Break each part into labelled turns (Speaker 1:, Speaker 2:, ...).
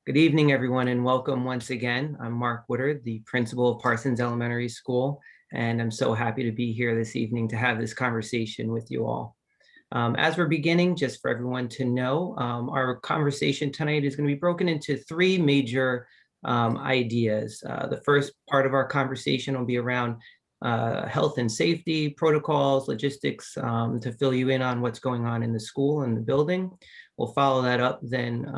Speaker 1: Good evening, everyone, and welcome once again. I'm Mark Woodard, the principal of Parsons Elementary School, and I'm so happy to be here this evening to have this conversation with you all. As we're beginning, just for everyone to know, our conversation tonight is going to be broken into three major ideas. The first part of our conversation will be around health and safety protocols, logistics, to fill you in on what's going on in the school and the building. We'll follow that up then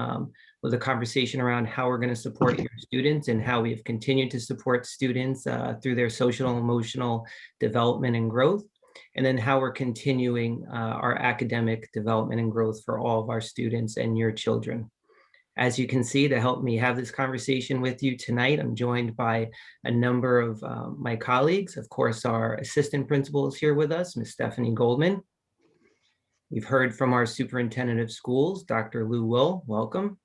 Speaker 1: with a conversation around how we're going to support your students and how we have continued to support students through their social and emotional development and growth, and then how we're continuing our academic development and growth for all of our students and your children. As you can see, to help me have this conversation with you tonight, I'm joined by a number of my colleagues. Of course, our assistant principal is here with us, Ms. Stephanie Goldman. We've heard from our superintendent of schools, Dr. Lou Will, welcome,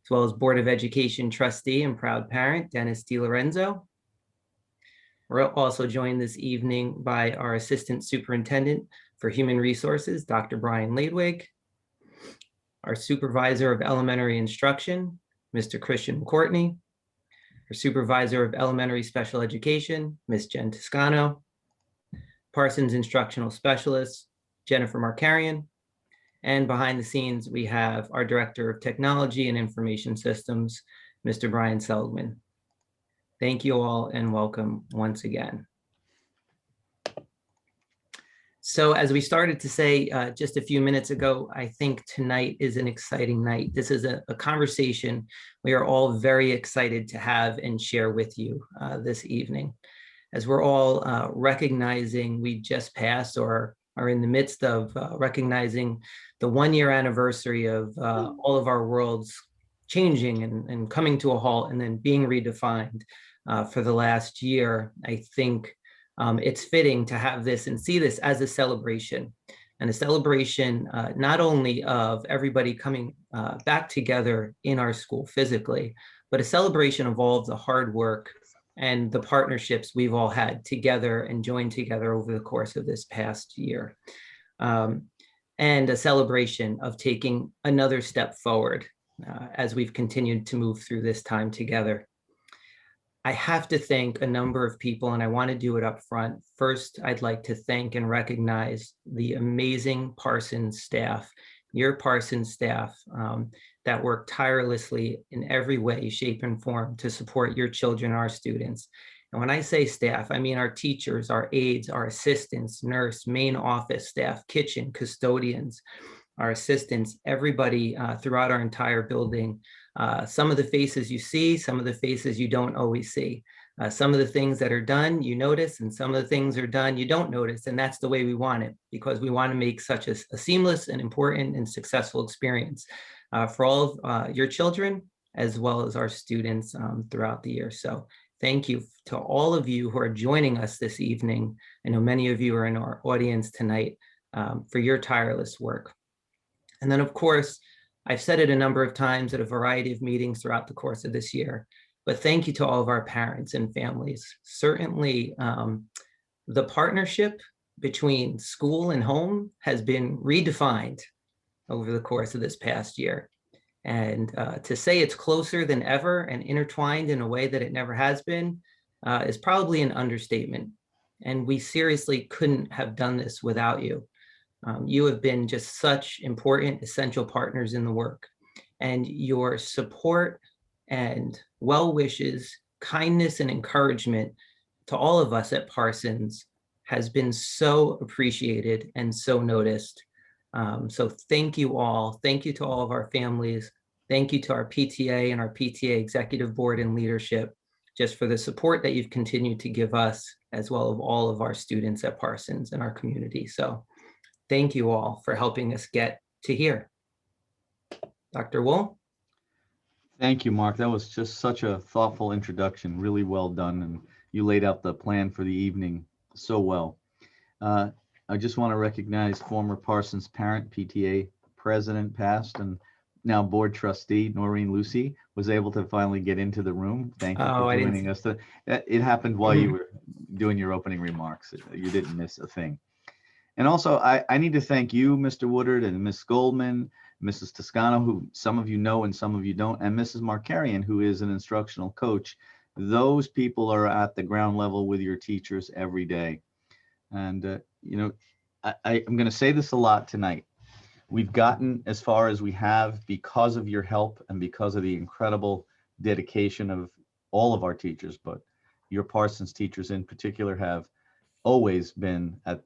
Speaker 1: as well as Board of Education trustee and proud parent, Dennis DiLorenzo. We're also joined this evening by our Assistant Superintendent for Human Resources, Dr. Brian Ladwig, our Supervisor of Elementary Instruction, Mr. Christian McCourtney, our Supervisor of Elementary Special Education, Ms. Jen Toscano, Parsons Instructional Specialist, Jennifer Markarian, and behind the scenes, we have our Director of Technology and Information Systems, Mr. Brian Seligman. Thank you all and welcome once again. So as we started to say just a few minutes ago, I think tonight is an exciting night. This is a conversation we are all very excited to have and share with you this evening. As we're all recognizing we just passed or are in the midst of recognizing the one-year anniversary of all of our worlds changing and coming to a halt and then being redefined for the last year, I think it's fitting to have this and see this as a celebration, and a celebration not only of everybody coming back together in our school physically, but a celebration of all of the hard work and the partnerships we've all had together and joined together over the course of this past year. And a celebration of taking another step forward as we've continued to move through this time together. I have to thank a number of people, and I want to do it up front. First, I'd like to thank and recognize the amazing Parsons staff, your Parsons staff that work tirelessly in every way, shape, and form to support your children, our students. And when I say staff, I mean our teachers, our aides, our assistants, nurse, main office staff, kitchen, custodians, our assistants, everybody throughout our entire building. Some of the faces you see, some of the faces you don't always see. Some of the things that are done, you notice, and some of the things are done, you don't notice. And that's the way we want it, because we want to make such a seamless and important and successful experience for all of your children, as well as our students throughout the year. So thank you to all of you who are joining us this evening. I know many of you are in our audience tonight for your tireless work. And then, of course, I've said it a number of times at a variety of meetings throughout the course of this year, but thank you to all of our parents and families. Certainly, the partnership between school and home has been redefined over the course of this past year. And to say it's closer than ever and intertwined in a way that it never has been is probably an understatement. And we seriously couldn't have done this without you. You have been just such important, essential partners in the work, and your support and well wishes, kindness, and encouragement to all of us at Parsons has been so appreciated and so noticed. So thank you all. Thank you to all of our families. Thank you to our PTA and our PTA executive board and leadership, just for the support that you've continued to give us, as well as all of our students at Parsons and our community. So thank you all for helping us get to here. Dr. Wool?
Speaker 2: Thank you, Mark. That was just such a thoughtful introduction, really well done, and you laid out the plan for the evening so well. I just want to recognize former Parsons parent, PTA president, past, and now board trustee, Noreen Lucy, was able to finally get into the room. Thank you for joining us. It happened while you were doing your opening remarks. You didn't miss a thing. And also, I need to thank you, Mr. Woodard, and Miss Goldman, Mrs. Toscano, who some of you know and some of you don't, and Mrs. Markarian, who is an instructional coach. Those people are at the ground level with your teachers every day. And, I'm going to say this a lot tonight. We've gotten as far as we have because of your help and because of the incredible dedication of all of our teachers, but your Parsons teachers in particular have always been at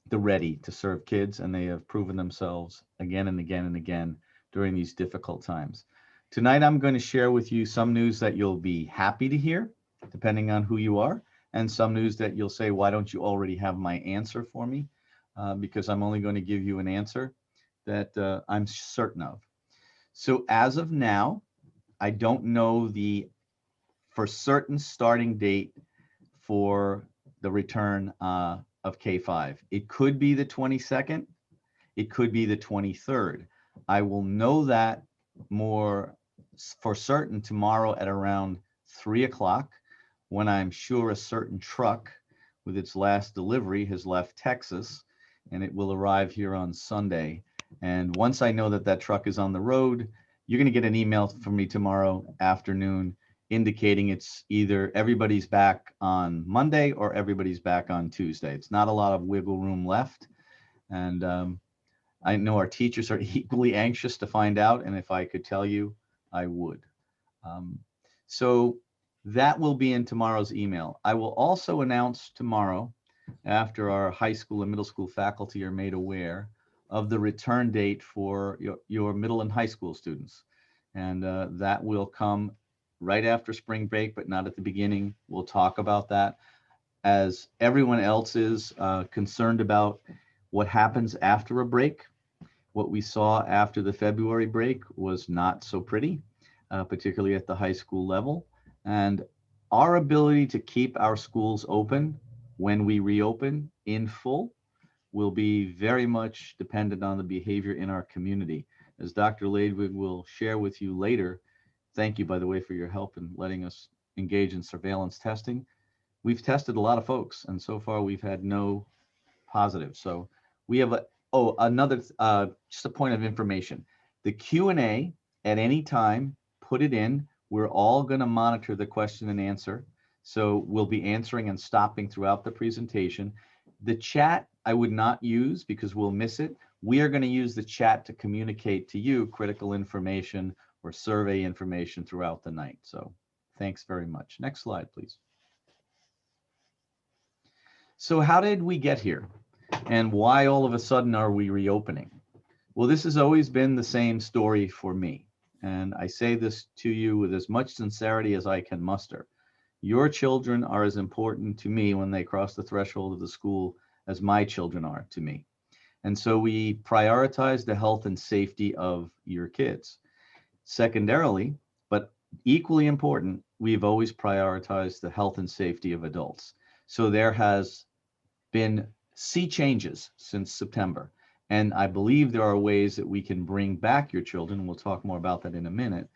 Speaker 2: the ready to serve kids, and they have proven themselves again and again and again during these difficult times. Tonight, I'm going to share with you some news that you'll be happy to hear, depending on who you are, and some news that you'll say, why don't you already have my answer for me? Because I'm only going to give you an answer that I'm certain of. So as of now, I don't know the for certain starting date for the return of K5. It could be the 22nd. It could be the 23rd. I will know that more for certain tomorrow at around 3 o'clock, when I'm sure a certain truck with its last delivery has left Texas, and it will arrive here on Sunday. And once I know that that truck is on the road, you're going to get an email from me tomorrow afternoon indicating it's either everybody's back on Monday or everybody's back on Tuesday. It's not a lot of wiggle room left. And I know our teachers are equally anxious to find out. And if I could tell you, I would. So that will be in tomorrow's email. I will also announce tomorrow, after our high school and middle school faculty are made aware of the return date for your middle and high school students. And that will come right after spring break, but not at the beginning. We'll talk about that. As everyone else is concerned about what happens after a break, what we saw after the February break was not so pretty, particularly at the high school level. And our ability to keep our schools open when we reopen in full will be very much dependent on the behavior in our community. As Dr. Ladwig will share with you later, thank you, by the way, for your help in letting us engage in surveillance testing. We've tested a lot of folks, and so far we've had no positives. So we have another, just a point of information. The Q&A at any time, put it in. We're all going to monitor the question and answer. So we'll be answering and stopping throughout the presentation. The chat I would not use because we'll miss it. We are going to use the chat to communicate to you critical information or survey information throughout the night. So thanks very much. Next slide, please. So how did we get here? And why all of a sudden are we reopening? Well, this has always been the same story for me. And I say this to you with as much sincerity as I can muster. Your children are as important to me when they cross the threshold of the school as my children are to me. And so we prioritize the health and safety of your kids. Secondarily, but equally important, we've always prioritized the health and safety of adults. So there has been sea changes since September. And I believe there are ways that we can bring back your children, we'll talk more about that in a minute,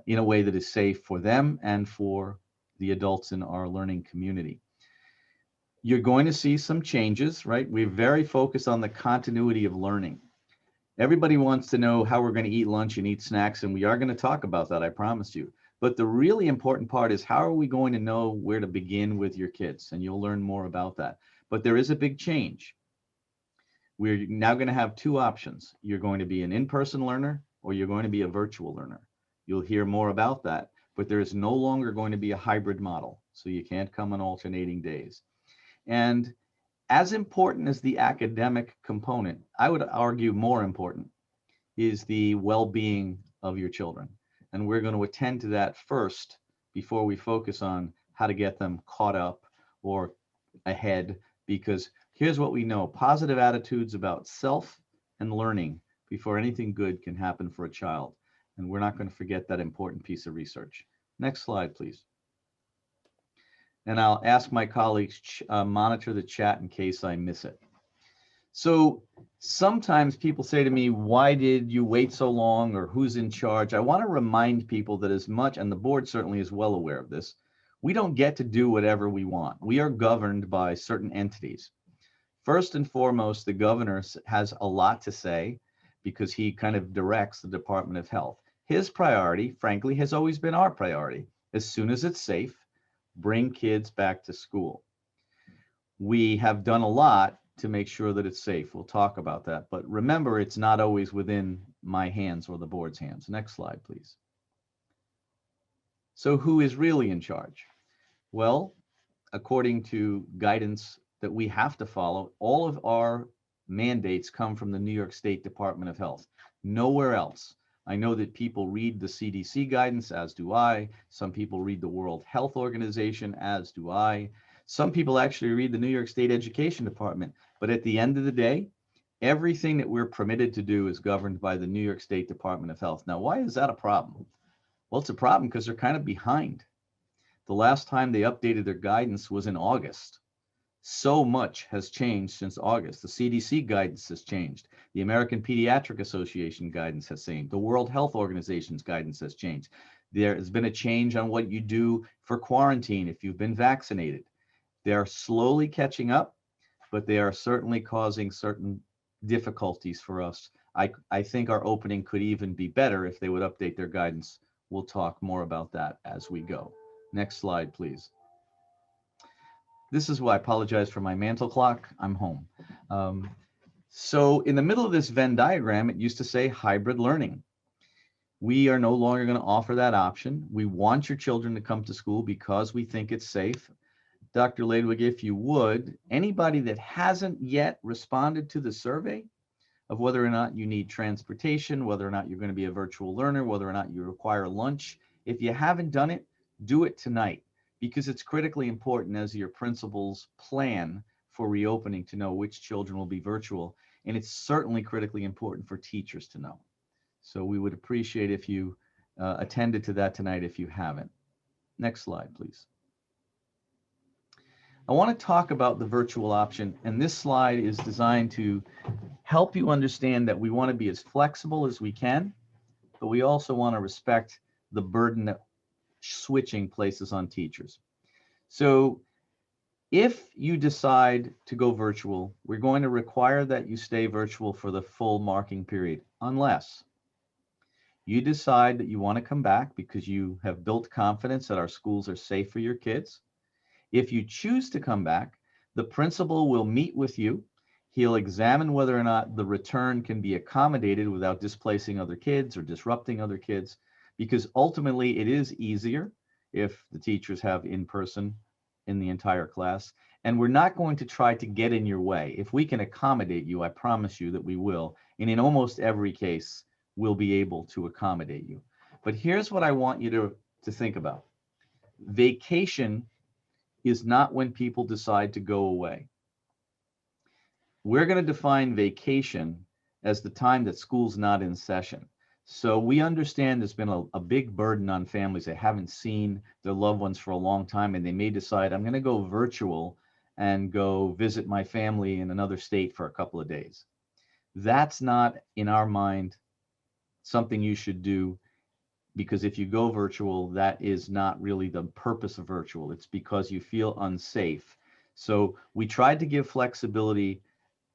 Speaker 2: in a way that is safe for them and for the adults in our learning community. You're going to see some changes, right? We're very focused on the continuity of learning. Everybody wants to know how we're going to eat lunch and eat snacks, and we are going to talk about that, I promise you. But the really important part is how are we going to know where to begin with your kids? And you'll learn more about that. But there is a big change. We're now going to have two options. You're going to be an in-person learner or you're going to be a virtual learner. You'll hear more about that, but there is no longer going to be a hybrid model. So you can't come on alternating days. And as important as the academic component, I would argue more important, is the well-being of your children. And we're going to attend to that first before we focus on how to get them caught up or ahead, because here's what we know: positive attitudes about self and learning before anything good can happen for a child. And we're not going to forget that important piece of research. Next slide, please. And I'll ask my colleagues monitor the chat in case I miss it. So sometimes people say to me, why did you wait so long, or who's in charge? I want to remind people that as much, and the board certainly is well aware of this, we don't get to do whatever we want. We are governed by certain entities. First and foremost, the governor has a lot to say because he kind of directs the Department of Health. His priority, frankly, has always been our priority. As soon as it's safe, bring kids back to school. We have done a lot to make sure that it's safe. We'll talk about that. But remember, it's not always within my hands or the board's hands. Next slide, please. So who is really in charge? Well, according to guidance that we have to follow, all of our mandates come from the New York State Department of Health, nowhere else. I know that people read the CDC guidance, as do I. Some people read the World Health Organization, as do I. Some people actually read the New York State Education Department. But at the end of the day, everything that we're permitted to do is governed by the New York State Department of Health. Now, why is that a problem? Well, it's a problem because they're kind of behind. The last time they updated their guidance was in August. So much has changed since August. The CDC guidance has changed. The American Pediatric Association guidance has changed. The World Health Organization's guidance has changed. There has been a change on what you do for quarantine if you've been vaccinated. They are slowly catching up, but they are certainly causing certain difficulties for us. I think our opening could even be better if they would update their guidance. We'll talk more about that as we go. Next slide, please. This is why I apologize for my mantle clock. I'm home. So in the middle of this Venn diagram, it used to say hybrid learning. We are no longer going to offer that option. We want your children to come to school because we think it's safe. Dr. Ladwig, if you would, anybody that hasn't yet responded to the survey of whether or not you need transportation, whether or not you're going to be a virtual learner, whether or not you require lunch, if you haven't done it, do it tonight, because it's critically important as your principals plan for reopening to know which children will be virtual. And it's certainly critically important for teachers to know. So we would appreciate if you attended to that tonight if you haven't. Next slide, please. I want to talk about the virtual option, and this slide is designed to help you understand that we want to be as flexible as we can, but we also want to respect the burden that switching places on teachers. So if you decide to go virtual, we're going to require that you stay virtual for the full marking period, unless you decide that you want to come back because you have built confidence that our schools are safe for your kids. If you choose to come back, the principal will meet with you. He'll examine whether or not the return can be accommodated without displacing other kids or disrupting other kids, because ultimately it is easier if the teachers have in-person in the entire class. And we're not going to try to get in your way. If we can accommodate you, I promise you that we will. And in almost every case, we'll be able to accommodate you. But here's what I want you to think about. Vacation is not when people decide to go away. We're going to define vacation as the time that school's not in session. So we understand there's been a big burden on families that haven't seen their loved ones for a long time, and they may decide, I'm going to go virtual and go visit my family in another state for a couple of days. That's not, in our mind, something you should do, because if you go virtual, that is not really the purpose of virtual. It's because you feel unsafe. So we tried to give flexibility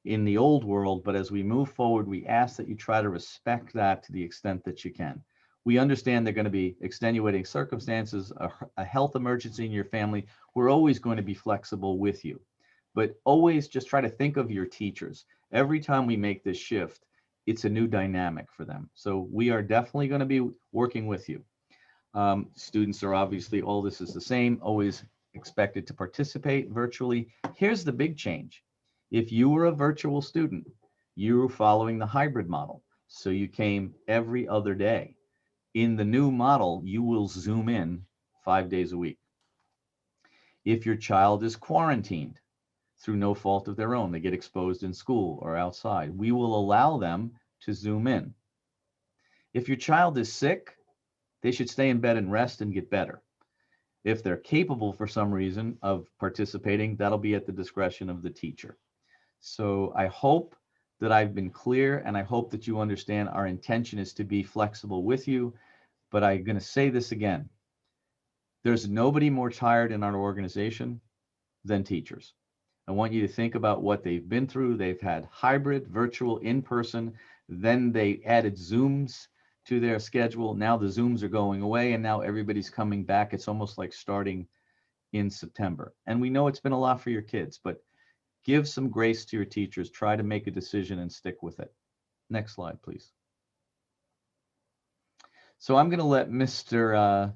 Speaker 2: in the old world, but as we move forward, we ask that you try to respect that to the extent that you can. We understand there are going to be extenuating circumstances, a health emergency in your family. We're always going to be flexible with you, but always just try to think of your teachers. Every time we make this shift, it's a new dynamic for them. So we are definitely going to be working with you. Students are obviously, all this is the same, always expected to participate virtually. Here's the big change. If you were a virtual student, you were following the hybrid model. So you came every other day. In the new model, you will Zoom in 5 days a week. If your child is quarantined through no fault of their own, they get exposed in school or outside, we will allow them to Zoom in. If your child is sick, they should stay in bed and rest and get better. If they're capable for some reason of participating, that'll be at the discretion of the teacher. So I hope that I've been clear, and I hope that you understand our intention is to be flexible with you. But I'm going to say this again. There's nobody more tired in our organization than teachers. I want you to think about what they've been through. They've had hybrid, virtual, in-person, then they added Zooms to their schedule. Now the Zooms are going away and now everybody's coming back. It's almost like starting in September. And we know it's been a lot for your kids, but give some grace to your teachers. Try to make a decision and stick with it. Next slide, please. So I'm going to let Mr.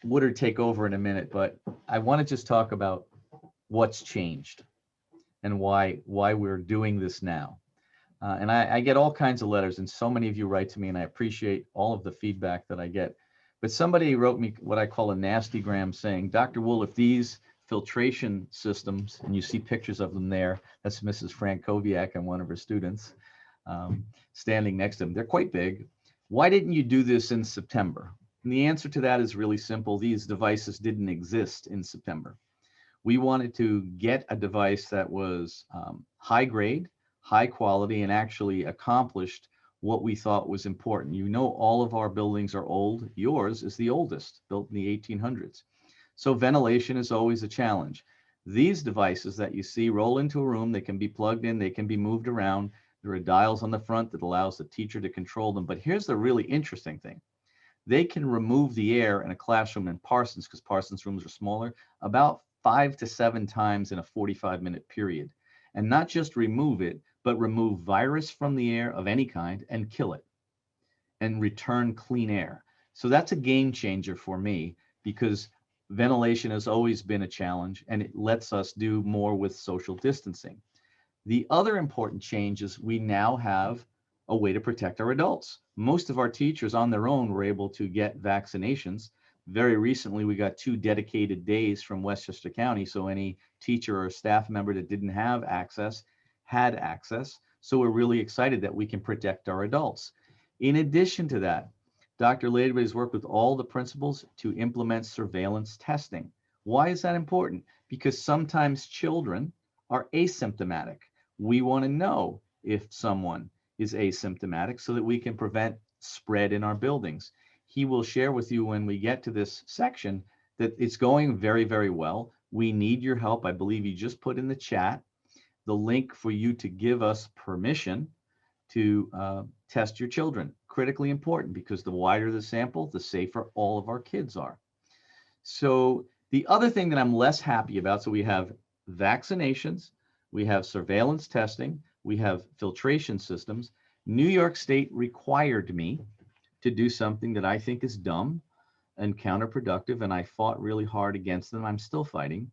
Speaker 2: Woodard take over in a minute, but I want to just talk about what's changed and why we're doing this now. And I get all kinds of letters, and so many of you write to me, and I appreciate all of the feedback that I get. But somebody wrote me what I call a nasty gram saying, Dr. Wool, if these filtration systems, and you see pictures of them there, that's Mrs. Frankowiak and one of her students standing next to them. They're quite big. Why didn't you do this in September? And the answer to that is really simple. These devices didn't exist in September. We wanted to get a device that was high grade, high quality, and actually accomplished what we thought was important. You know, all of our buildings are old. Yours is the oldest, built in the 1800s. So ventilation is always a challenge. These devices that you see roll into a room, they can be plugged in, they can be moved around. There are dials on the front that allows the teacher to control them. But here's the really interesting thing. They can remove the air in a classroom in Parsons, because Parsons rooms are smaller, about 5 to 7 times in a 45-minute period. And not just remove it, but remove virus from the air of any kind and kill it and return clean air. So that's a game changer for me, because ventilation has always been a challenge and it lets us do more with social distancing. The other important change is we now have a way to protect our adults. Most of our teachers on their own were able to get vaccinations. Very recently, we got 2 dedicated days from Westchester County, so any teacher or staff member that didn't have access had access. So we're really excited that we can protect our adults. In addition to that, Dr. Laidley has worked with all the principals to implement surveillance testing. Why is that important? Because sometimes children are asymptomatic. We want to know if someone is asymptomatic so that we can prevent spread in our buildings. He will share with you when we get to this section that it's going very, very well. We need your help. I believe you just put in the chat the link for you to give us permission to test your children. Critically important, because the wider the sample, the safer all of our kids are. So the other thing that I'm less happy about, so we have vaccinations, we have surveillance testing, we have filtration systems. New York State required me to do something that I think is dumb and counterproductive, and I fought really hard against them. I'm still fighting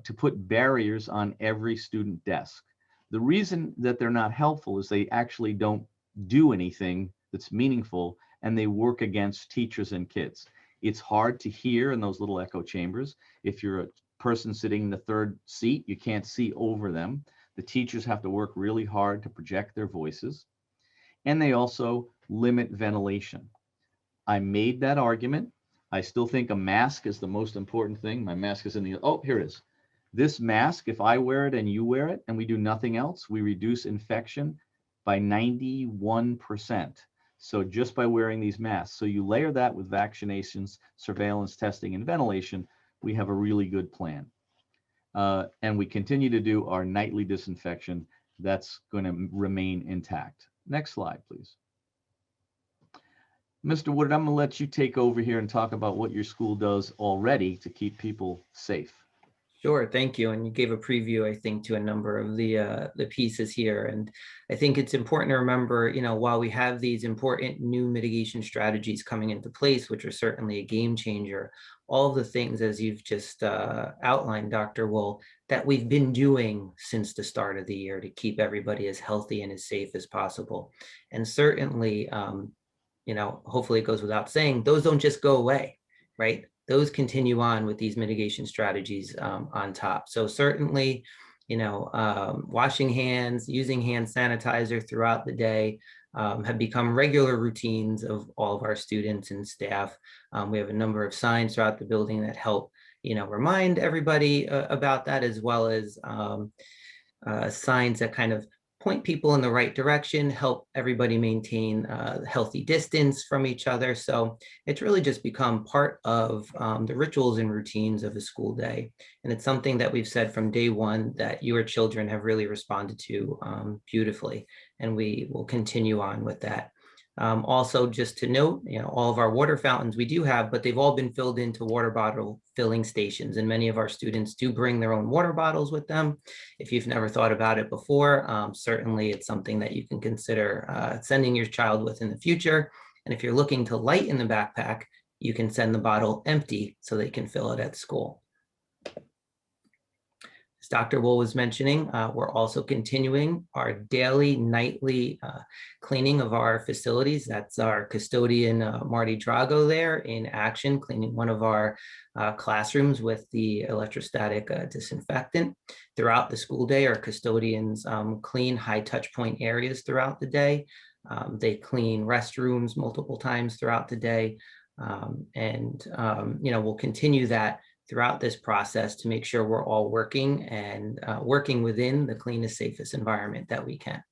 Speaker 2: to put barriers on every student desk. The reason that they're not helpful is they actually don't do anything that's meaningful, and they work against teachers and kids. It's hard to hear in those little echo chambers. If you're a person sitting in the third seat, you can't see over them. The teachers have to work really hard to project their voices. And they also limit ventilation. I made that argument. I still think a mask is the most important thing. My mask is in the, oh, here it is. This mask, if I wear it and you wear it and we do nothing else, we reduce infection by 91%. So just by wearing these masks. So you layer that with vaccinations, surveillance testing, and ventilation, we have a really good plan. And we continue to do our nightly disinfection. That's going to remain intact. Next slide, please. Mr. Woodard, I'm going to let you take over here and talk about what your school does already to keep people safe.
Speaker 1: Sure, thank you. And you gave a preview, I think, to a number of the pieces here. And I think it's important to remember, you know, while we have these important new mitigation strategies coming into place, which are certainly a game changer, all of the things, as you've just outlined, Dr. Wool, that we've been doing since the start of the year to keep everybody as healthy and as safe as possible. And certainly, you know, hopefully it goes without saying, those don't just go away, right? Those continue on with these mitigation strategies on top. So certainly, you know, washing hands, using hand sanitizer throughout the day have become regular routines of all of our students and staff. We have a number of signs throughout the building that help, you know, remind everybody about that, as well as signs that kind of point people in the right direction, help everybody maintain healthy distance from each other. So it's really just become part of the rituals and routines of a school day. And it's something that we've said from day one that your children have really responded to beautifully. And we will continue on with that. Also, just to note, all of our water fountains we do have, but they've all been filled into water bottle filling stations. And many of our students do bring their own water bottles with them. If you've never thought about it before, certainly it's something that you can consider sending your child with in the future. And if you're looking to lighten the backpack, you can send the bottle empty so they can fill it at school. As Dr. Wool was mentioning, we're also continuing our daily, nightly cleaning of our facilities. That's our custodian, Marty Drago, there in action, cleaning one of our classrooms with the electrostatic disinfectant. Throughout the school day, our custodians clean high touch point areas throughout the day. They clean restrooms multiple times throughout the day. We'll continue that throughout this process to make sure we're all working and working within the cleanest, safest environment that we can.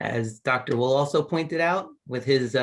Speaker 1: As Dr. Wool also pointed out with his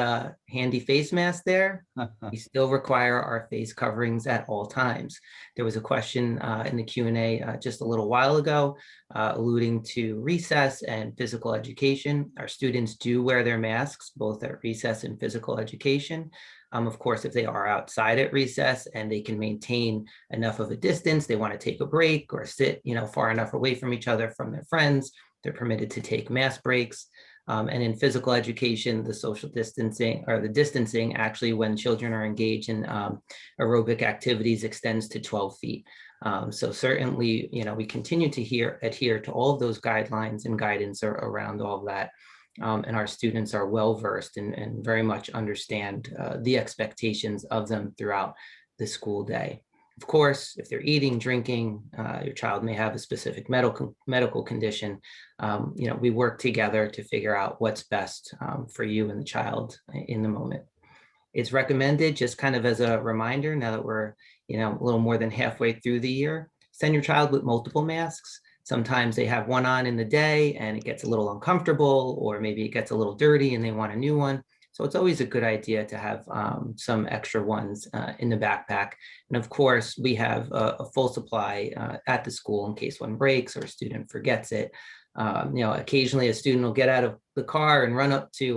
Speaker 1: handy face mask there, we still require our face coverings at all times. There was a question in the Q&A just a little while ago alluding to recess and physical education. Our students do wear their masks both at recess and physical education. Of course, if they are outside at recess and they can maintain enough of a distance, they want to take a break or sit, far enough away from each other from their friends, they're permitted to take mask breaks. And in physical education, the social distancing or the distancing actually when children are engaged in aerobic activities extends to 12 feet. So certainly, we continue to adhere to all of those guidelines and guidance around all of that. And our students are well versed and very much understand the expectations of them throughout the school day. Of course, if they're eating, drinking, your child may have a specific medical condition, we work together to figure out what's best for you and the child in the moment. It's recommended, just kind of as a reminder, now that we're a little more than halfway through the year, send your child with multiple masks. Sometimes they have one on in the day and it gets a little uncomfortable, or maybe it gets a little dirty and they want a new one. So it's always a good idea to have some extra ones in the backpack. And of course, we have a full supply at the school in case one breaks or a student forgets it. Occasionally a student will get out of the car and run up to,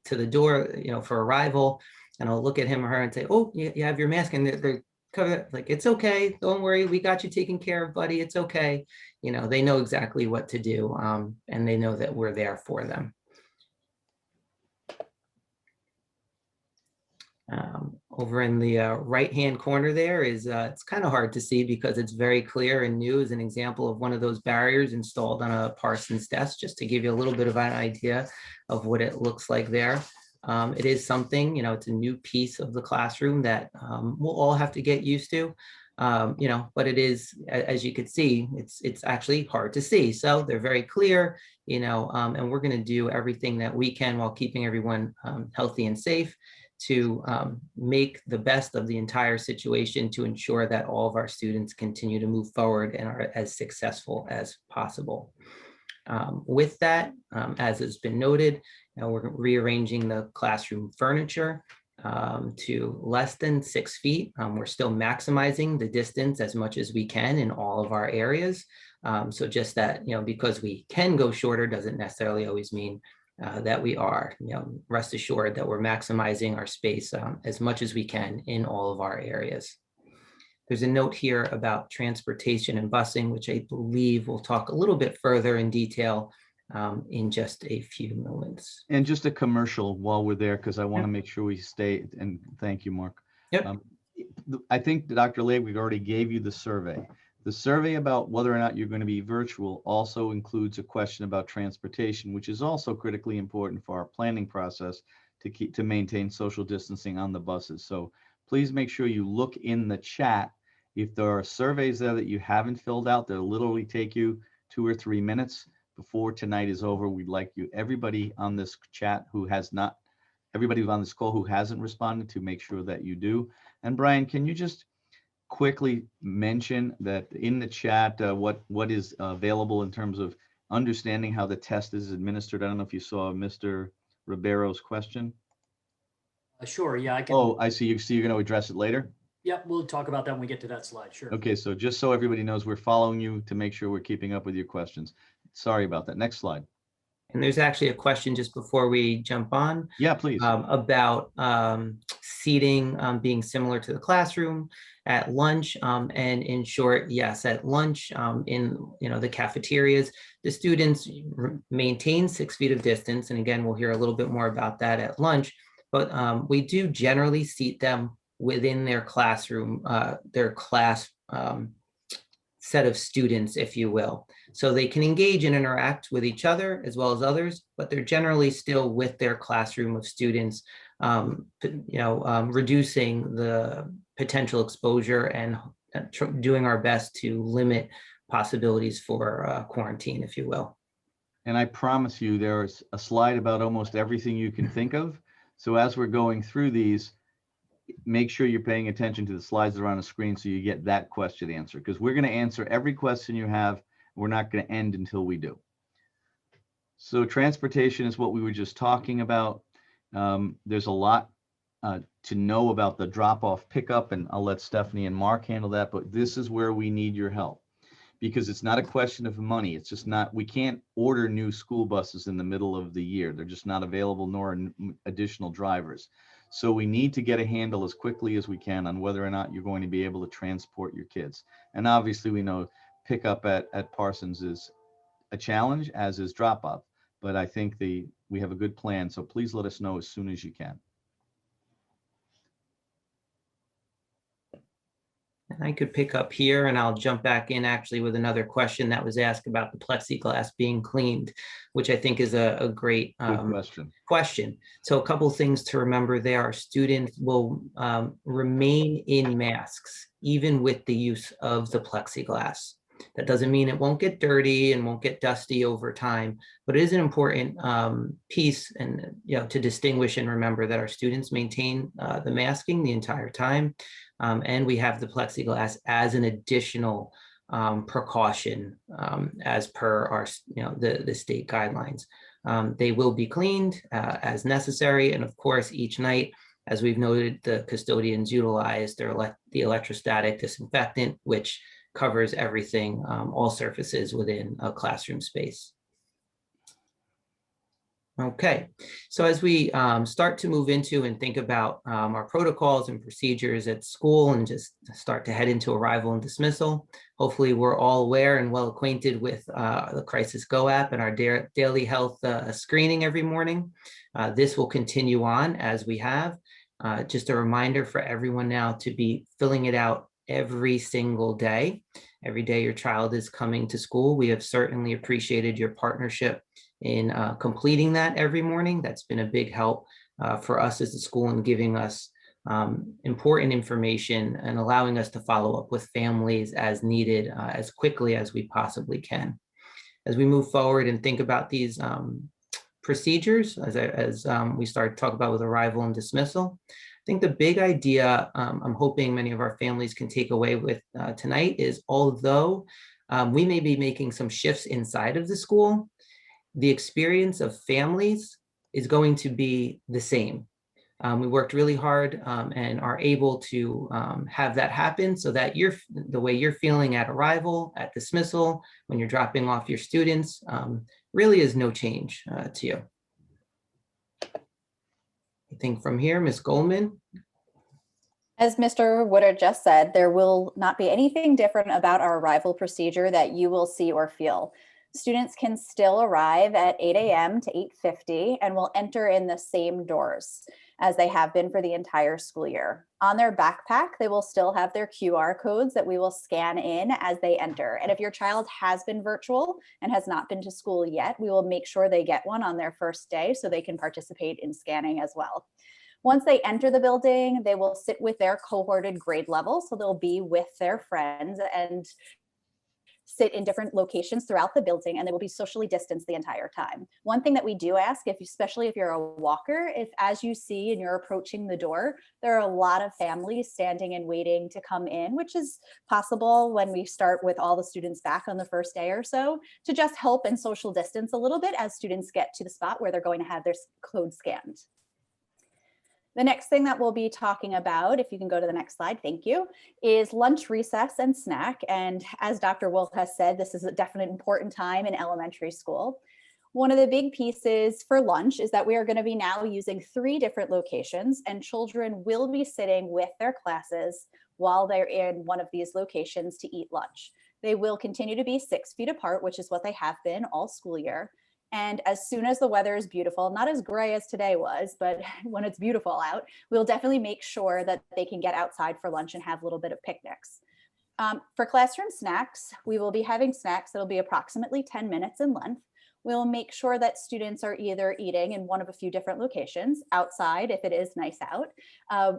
Speaker 1: to the door, for arrival. And I'll look at him or her and say, oh, you have your mask, and they're covered. Like, it's okay. Don't worry. We got you taken care of, buddy. It's okay. They know exactly what to do, and they know that we're there for them. Over in the right-hand corner there is, it's kind of hard to see because it's very clear and new, as an example of one of those barriers installed on a Parsons desk, just to give you a little bit of an idea of what it looks like there. It is something, it's a new piece of the classroom that we'll all have to get used to. But it is, as you could see, it's actually hard to see. So they're very clear, and we're going to do everything that we can while keeping everyone healthy and safe to make the best of the entire situation to ensure that all of our students continue to move forward and are as successful as possible. With that, as has been noted, we're rearranging the classroom furniture to less than 6 feet. We're still maximizing the distance as much as we can in all of our areas. So just that, because we can go shorter doesn't necessarily always mean that we are. Rest assured that we're maximizing our space as much as we can in all of our areas. There's a note here about transportation and busing, which I believe we'll talk a little bit further in detail in just a few moments.
Speaker 2: And just a commercial while we're there, because I want to make sure we stay, and thank you, Mark.
Speaker 1: Yep.
Speaker 2: I think Dr. Leibig already gave you the survey. The survey about whether or not you're going to be virtual also includes a question about transportation, which is also critically important for our planning process to maintain social distancing on the buses. So please make sure you look in the chat. If there are surveys there that you haven't filled out, they'll literally take you 2 or 3 minutes before tonight is over. We'd like everybody on this chat everybody on this call who hasn't responded, to make sure that you do. And Brian, can you just quickly mention that in the chat, what is available in terms of understanding how the test is administered. I don't know if you saw Mr. Ribeiro's question.
Speaker 3: Sure, yeah, I can.
Speaker 2: Oh, I see. You're going to address it later?
Speaker 3: Yeah, we'll talk about that when we get to that slide, sure.
Speaker 2: Okay, so just so everybody knows, we're following you to make sure we're keeping up with your questions. Sorry about that. Next slide.
Speaker 1: And there's actually a question just before we jump on.
Speaker 2: Yeah, please.
Speaker 1: About seating being similar to the classroom at lunch. And in short, yes, at lunch in the cafeterias, the students maintain 6 feet of distance. And again, we'll hear a little bit more about that at lunch. But we do generally seat them within their classroom, their class set of students, if you will. So they can engage and interact with each other as well as others, but they're generally still with their classroom of students, reducing the potential exposure and doing our best to limit possibilities for quarantine, if you will.
Speaker 2: And I promise you, there's a slide about almost everything you can think of. So as we're going through these, make sure you're paying attention to the slides that are on the screen so you get that question answered, because we're going to answer every question you have. We're not going to end until we do. So transportation is what we were just talking about. There's a lot to know about the drop-off pickup, and I'll let Stephanie and Mark handle that, but this is where we need your help, because it's not a question of money. It's just not, we can't order new school buses in the middle of the year. They're just not available, nor additional drivers. So we need to get a handle as quickly as we can on whether or not you're going to be able to transport your kids. And obviously we know pickup at Parsons is a challenge, as is drop off, but I think we have a good plan. So please let us know as soon as you can.
Speaker 1: And I could pick up here and I'll jump back in actually with another question that was asked about the plexiglass being cleaned, which I think is a great question. So a couple of things to remember there. Our students will remain in masks, even with the use of the plexiglass. That doesn't mean it won't get dirty and won't get dusty over time, but it is an important piece and to distinguish and remember that our students maintain the masking the entire time. And we have the plexiglass as an additional precaution as per our, the state guidelines. They will be cleaned as necessary. And of course, each night, as we've noted, the custodians utilize the electrostatic disinfectant, which covers everything, all surfaces within a classroom space. Okay, so as we start to move into and think about our protocols and procedures at school and just start to head into arrival and dismissal, hopefully we're all aware and well acquainted with the Crisis Go app and our daily health screening every morning. This will continue on as we have. Just a reminder for everyone now to be filling it out every single day. Every day your child is coming to school. We have certainly appreciated your partnership in completing that every morning. That's been a big help for us as a school in giving us important information and allowing us to follow up with families as needed as quickly as we possibly can. As we move forward and think about these procedures, as we start to talk about with arrival and dismissal, I think the big idea I'm hoping many of our families can take away with tonight is, although we may be making some shifts inside of the school, the experience of families is going to be the same. We worked really hard and are able to have that happen so that the way you're feeling at arrival, at dismissal, when you're dropping off your students, really is no change to you. I think from here, Ms. Goldman.
Speaker 4: As Mr. Woodard just said, there will not be anything different about our arrival procedure that you will see or feel. Students can still arrive at 8 a.m. to 8:50 and will enter in the same doors as they have been for the entire school year. On their backpack, they will still have their QR codes that we will scan in as they enter. And if your child has been virtual and has not been to school yet, we will make sure they get one on their first day so they can participate in scanning as well. Once they enter the building, they will sit with their cohorted grade level. So they'll be with their friends and sit in different locations throughout the building, and they will be socially distanced the entire time. One thing that we do ask, especially if you're a walker, if as you see and you're approaching the door, there are a lot of families standing and waiting to come in, which is possible when we start with all the students back on the first day or so, to just help and social distance a little bit as students get to the spot where they're going to have their code scanned. The next thing that we'll be talking about, if you can go to the next slide, thank you, is lunch, recess, and snack. And as Dr. Wolf has said, this is a definite important time in elementary school. One of the big pieces for lunch is that we are going to be now using 3 different locations, and children will be sitting with their classes while they're in one of these locations to eat lunch. They will continue to be 6 feet apart, which is what they have been all school year. And as soon as the weather is beautiful, not as gray as today was, but when it's beautiful out, we'll definitely make sure that they can get outside for lunch and have a little bit of picnics. For classroom snacks, we will be having snacks that'll be approximately 10 minutes in length. We'll make sure that students are either eating in one of a few different locations, outside if it is nice out,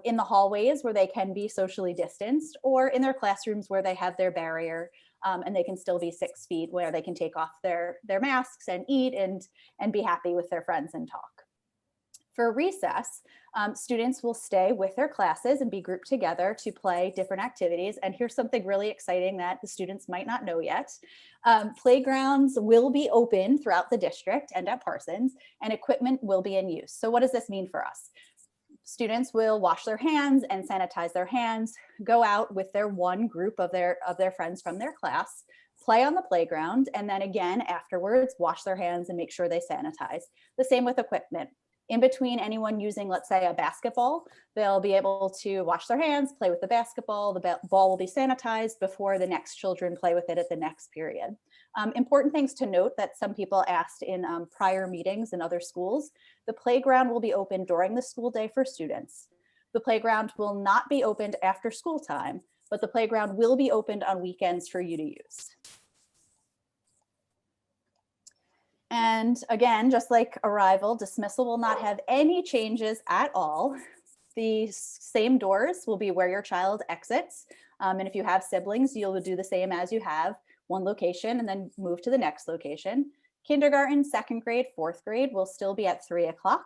Speaker 4: in the hallways where they can be socially distanced, or in their classrooms where they have their barrier and they can still be 6 feet, where they can take off their masks and eat and be happy with their friends and talk. For recess, students will stay with their classes and be grouped together to play different activities. And here's something really exciting that the students might not know yet. Playgrounds will be open throughout the district and at Parsons, and equipment will be in use. So what does this mean for us? Students will wash their hands and sanitize their hands, go out with their one group of their friends from their class, play on the playground, and then again afterwards, wash their hands and make sure they sanitize. The same with equipment. In between anyone using, let's say, a basketball, they'll be able to wash their hands, play with the basketball, the ball will be sanitized before the next children play with it at the next period. Important things to note that some people asked in prior meetings in other schools: the playground will be open during the school day for students. The playground will not be opened after school time, but the playground will be opened on weekends for you to use. And again, just like arrival, dismissal will not have any changes at all. The same doors will be where your child exits. And if you have siblings, you'll do the same as you have, one location and then move to the next location. Kindergarten, 2nd grade, 4th grade will still be at 3 o'clock.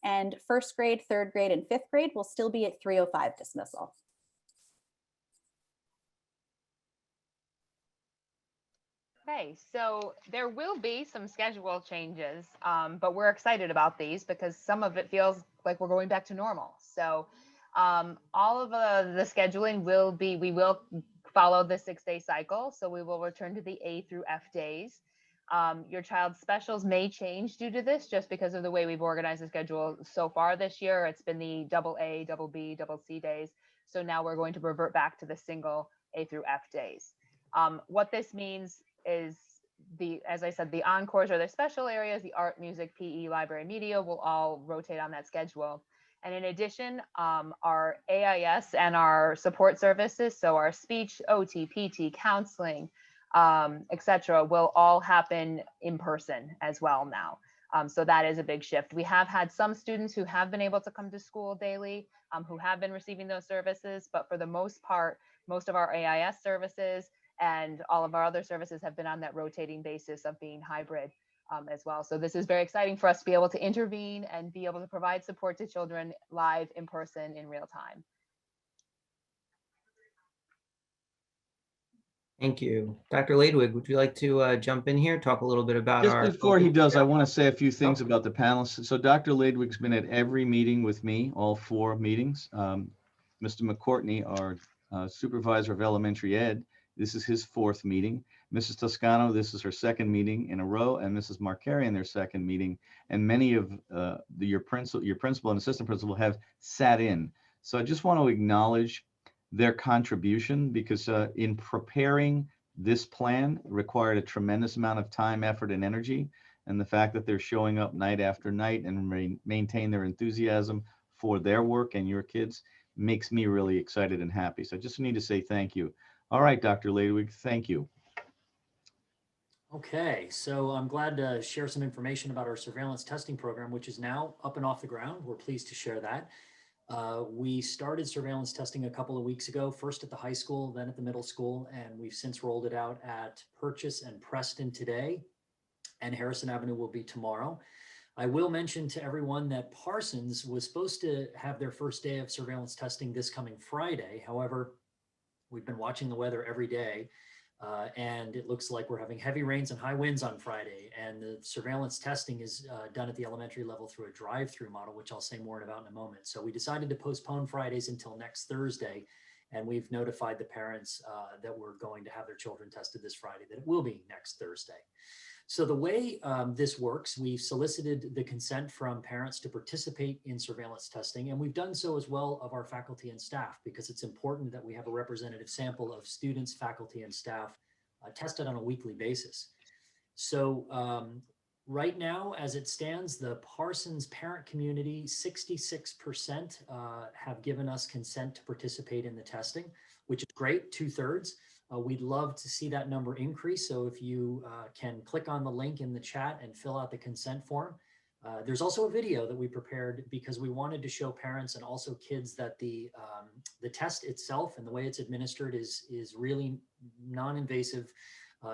Speaker 4: And 1st grade, 3rd grade, and 5th grade will still be at 3:05 dismissal.
Speaker 5: Okay, so there will be some schedule changes, but we're excited about these because some of it feels like we're going back to normal. So all of the scheduling we will follow the 6-day cycle. So we will return to the A through F days. Your child's specials may change due to this, just because of the way we've organized the schedule so far this year. It's been the double A, double B, double C days. So now we're going to revert back to the single A through F days. What this means is as I said, the encores or the special areas, the art, music, PE, library, media will all rotate on that schedule. And in addition, our AIS and our support services, so our speech, OT, PT, counseling, etc., will all happen in person as well now. So that is a big shift. We have had some students who have been able to come to school daily, who have been receiving those services, but for the most part, most of our AIS services and all of our other services have been on that rotating basis of being hybrid as well. So this is very exciting for us to be able to intervene and be able to provide support to children live in person in real time.
Speaker 1: Thank you. Dr. Ladewig, would you like to jump in here, talk a little bit about
Speaker 2: Just
Speaker 1: our...
Speaker 2: before he does, I want to say a few things
Speaker 1: Oh.
Speaker 2: about the panelists. So Dr. Ladewig's been at every meeting with me, all 4 meetings. Mr. McCourtney, our supervisor of elementary ed, this is his 4th meeting. Mrs. Toscano, this is her 2nd meeting in a row, and Mrs. Markarian, their 2nd meeting. And many of your principal and assistant principal have sat in. So I just want to acknowledge their contribution, because in preparing this plan required a tremendous amount of time, effort, and energy. And the fact that they're showing up night after night and maintain their enthusiasm for their work and your kids makes me really excited and happy. So I just need to say thank you. All right, Dr. Ladewig, thank you.
Speaker 3: Okay, so I'm glad to share some information about our surveillance testing program, which is now up and off the ground. We're pleased to share that. We started surveillance testing a couple of weeks ago, first at the high school, then at the middle school, and we've since rolled it out at Purchase and Preston today, and Harrison Avenue will be tomorrow. I will mention to everyone that Parsons was supposed to have their first day of surveillance testing this coming Friday. However, we've been watching the weather every day, and it looks like we're having heavy rains and high winds on Friday. And the surveillance testing is done at the elementary level through a drive-through model, which I'll say more about in a moment. So we decided to postpone Fridays until next Thursday. And we've notified the parents that we're going to have their children tested this Friday, that it will be next Thursday. So the way this works, we've solicited the consent from parents to participate in surveillance testing, and we've done so as well of our faculty and staff, because it's important that we have a representative sample of students, faculty, and staff tested on a weekly basis. So right now, as it stands, the Parsons parent community, 66% have given us consent to participate in the testing, which is great, 2/3. We'd love to see that number increase. So if you can click on the link in the chat and fill out the consent form. There's also a video that we prepared because we wanted to show parents and also kids that the test itself and the way it's administered is really non-invasive.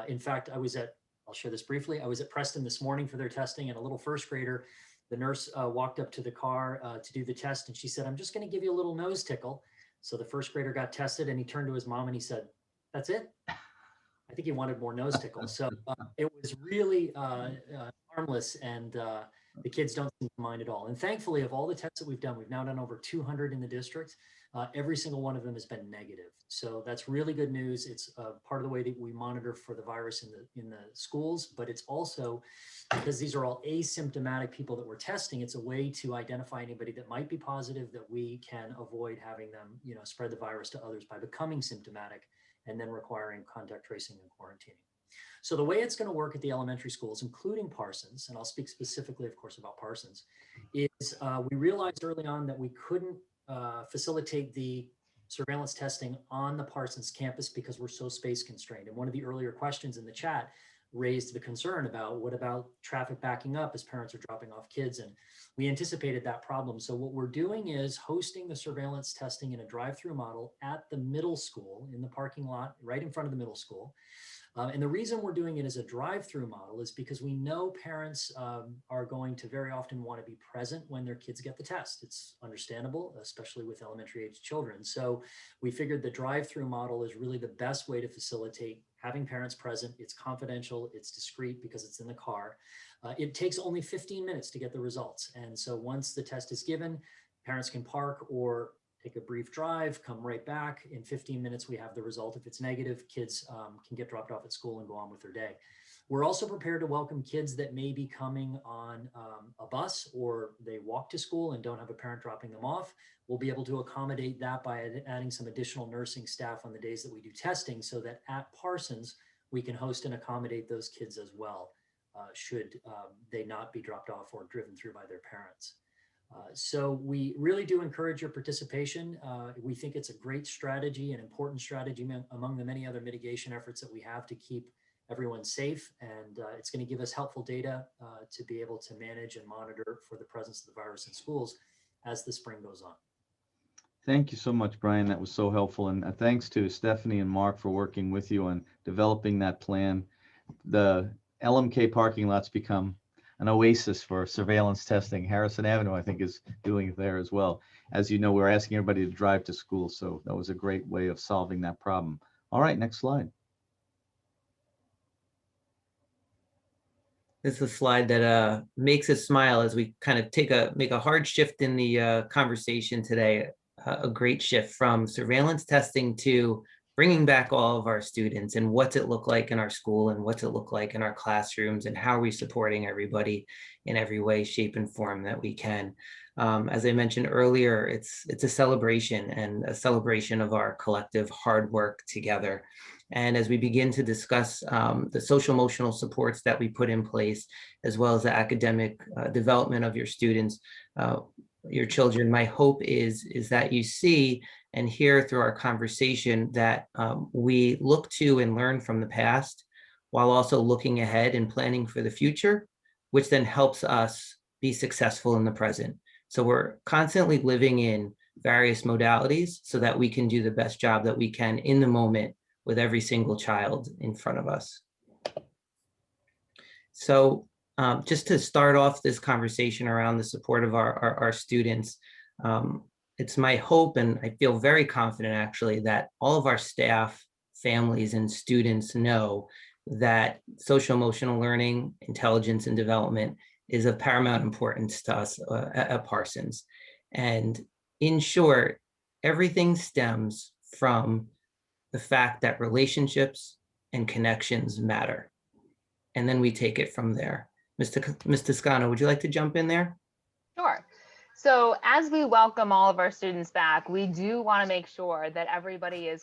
Speaker 3: In fact, I'll share this briefly. I was at Preston this morning for their testing, and a little first grader, the nurse walked up to the car to do the test, and she said, "I'm just going to give you a little nose tickle." So the first grader got tested, and he turned to his mom and he said, "That's it?" I think he wanted more nose tickles. So it was really harmless, and the kids don't seem to mind at all. And thankfully, of all the tests that we've now done over 200 in the district. Every single one of them has been negative. So that's really good news. It's part of the way that we monitor for the virus in the schools, but it's also because these are all asymptomatic people that we're testing. It's a way to identify anybody that might be positive, that we can avoid having them, spread the virus to others by becoming symptomatic and then requiring contact tracing and quarantining. So the way it's going to work at the elementary schools, including Parsons, and I'll speak specifically, of course, about Parsons, is we realized early on that we couldn't facilitate the surveillance testing on the Parsons campus because we're so space constrained. And one of the earlier questions in the chat raised the concern about what about traffic backing up as parents are dropping off kids, and we anticipated that problem. So what we're doing is hosting the surveillance testing in a drive-through model at the middle school in the parking lot right in front of the middle school. And the reason we're doing it as a drive-through model is because we know parents are going to very often want to be present when their kids get the test. It's understandable, especially with elementary age children. So we figured the drive-through model is really the best way to facilitate having parents present. It's confidential, it's discreet because it's in the car. It takes only 15 minutes to get the results. And so once the test is given, parents can park or take a brief drive, come right back. In 15 minutes, we have the result. If it's negative, kids can get dropped off at school and go on with their day. We're also prepared to welcome kids that may be coming on a bus or they walk to school and don't have a parent dropping them off. We'll be able to accommodate that by adding some additional nursing staff on the days that we do testing so that at Parsons, we can host and accommodate those kids as well, should they not be dropped off or driven through by their parents. So we really do encourage your participation. We think it's a great strategy, an important strategy among the many other mitigation efforts that we have to keep everyone safe. And it's going to give us helpful data to be able to manage and monitor for the presence of the virus in schools as the spring goes on.
Speaker 2: Thank you so much, Brian. That was so helpful. And thanks to Stephanie and Mark for working with you on developing that plan. The LMK parking lots become an oasis for surveillance testing. Harrison Avenue, I think, is doing it there as well. As you know, we're asking everybody to drive to school, so that was a great way of solving that problem. All right, next slide.
Speaker 1: This is a slide that makes us smile as we kind of make a hard shift in the conversation today. A great shift from surveillance testing to bringing back all of our students and what's it look like in our school and what's it look like in our classrooms and how are we supporting everybody in every way, shape, and form that we can. As I mentioned earlier, it's a celebration and a celebration of our collective hard work together. And as we begin to discuss the social emotional supports that we put in place, as well as the academic development of your students, your children, my hope is that you see and hear through our conversation that we look to and learn from the past while also looking ahead and planning for the future, which then helps us be successful in the present. So we're constantly living in various modalities so that we can do the best job that we can in the moment with every single child in front of us. So just to start off this conversation around the support of our students, it's my hope, and I feel very confident actually, that all of our staff, families, and students know that social emotional learning, intelligence, and development is of paramount importance to us at Parsons. And in short, everything stems from the fact that relationships and connections matter. And then we take it from there. Ms. Toscano, would you like to jump in there?
Speaker 5: Sure. So as we welcome all of our students back, we do want to make sure that everybody is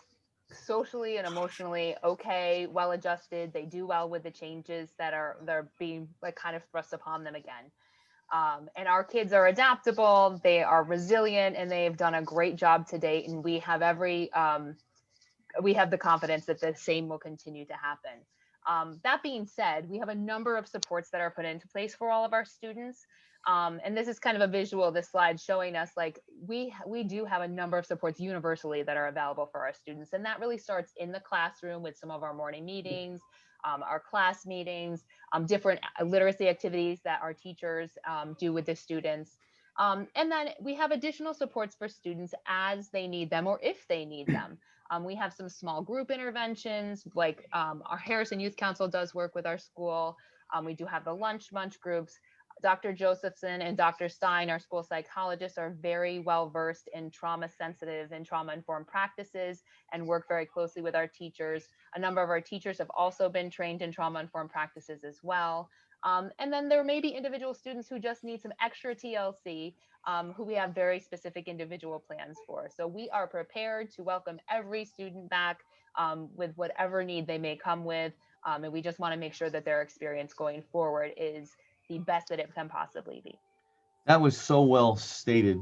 Speaker 5: socially and emotionally okay, well adjusted. They do well with the changes that are being like kind of thrust upon them again. And our kids are adaptable, they are resilient, and they've done a great job to date. And we have we have the confidence that the same will continue to happen. That being said, we have a number of supports that are put into place for all of our students. And this is kind of a visual, this slide showing us like we do have a number of supports universally that are available for our students. And that really starts in the classroom with some of our morning meetings, our class meetings, different literacy activities that our teachers do with the students. And then we have additional supports for students as they need them or if they need them. We have some small group interventions, like our Harrison Youth Council does work with our school. We do have the lunch munch groups. Dr. Josephson and Dr. Stein, our school psychologists, are very well versed in trauma sensitive and trauma informed practices and work very closely with our teachers. A number of our teachers have also been trained in trauma informed practices as well. And then there may be individual students who just need some extra TLC, who we have very specific individual plans for. So we are prepared to welcome every student back with whatever need they may come with. And we just want to make sure that their experience going forward is the best that it can possibly be.
Speaker 2: That was so well stated,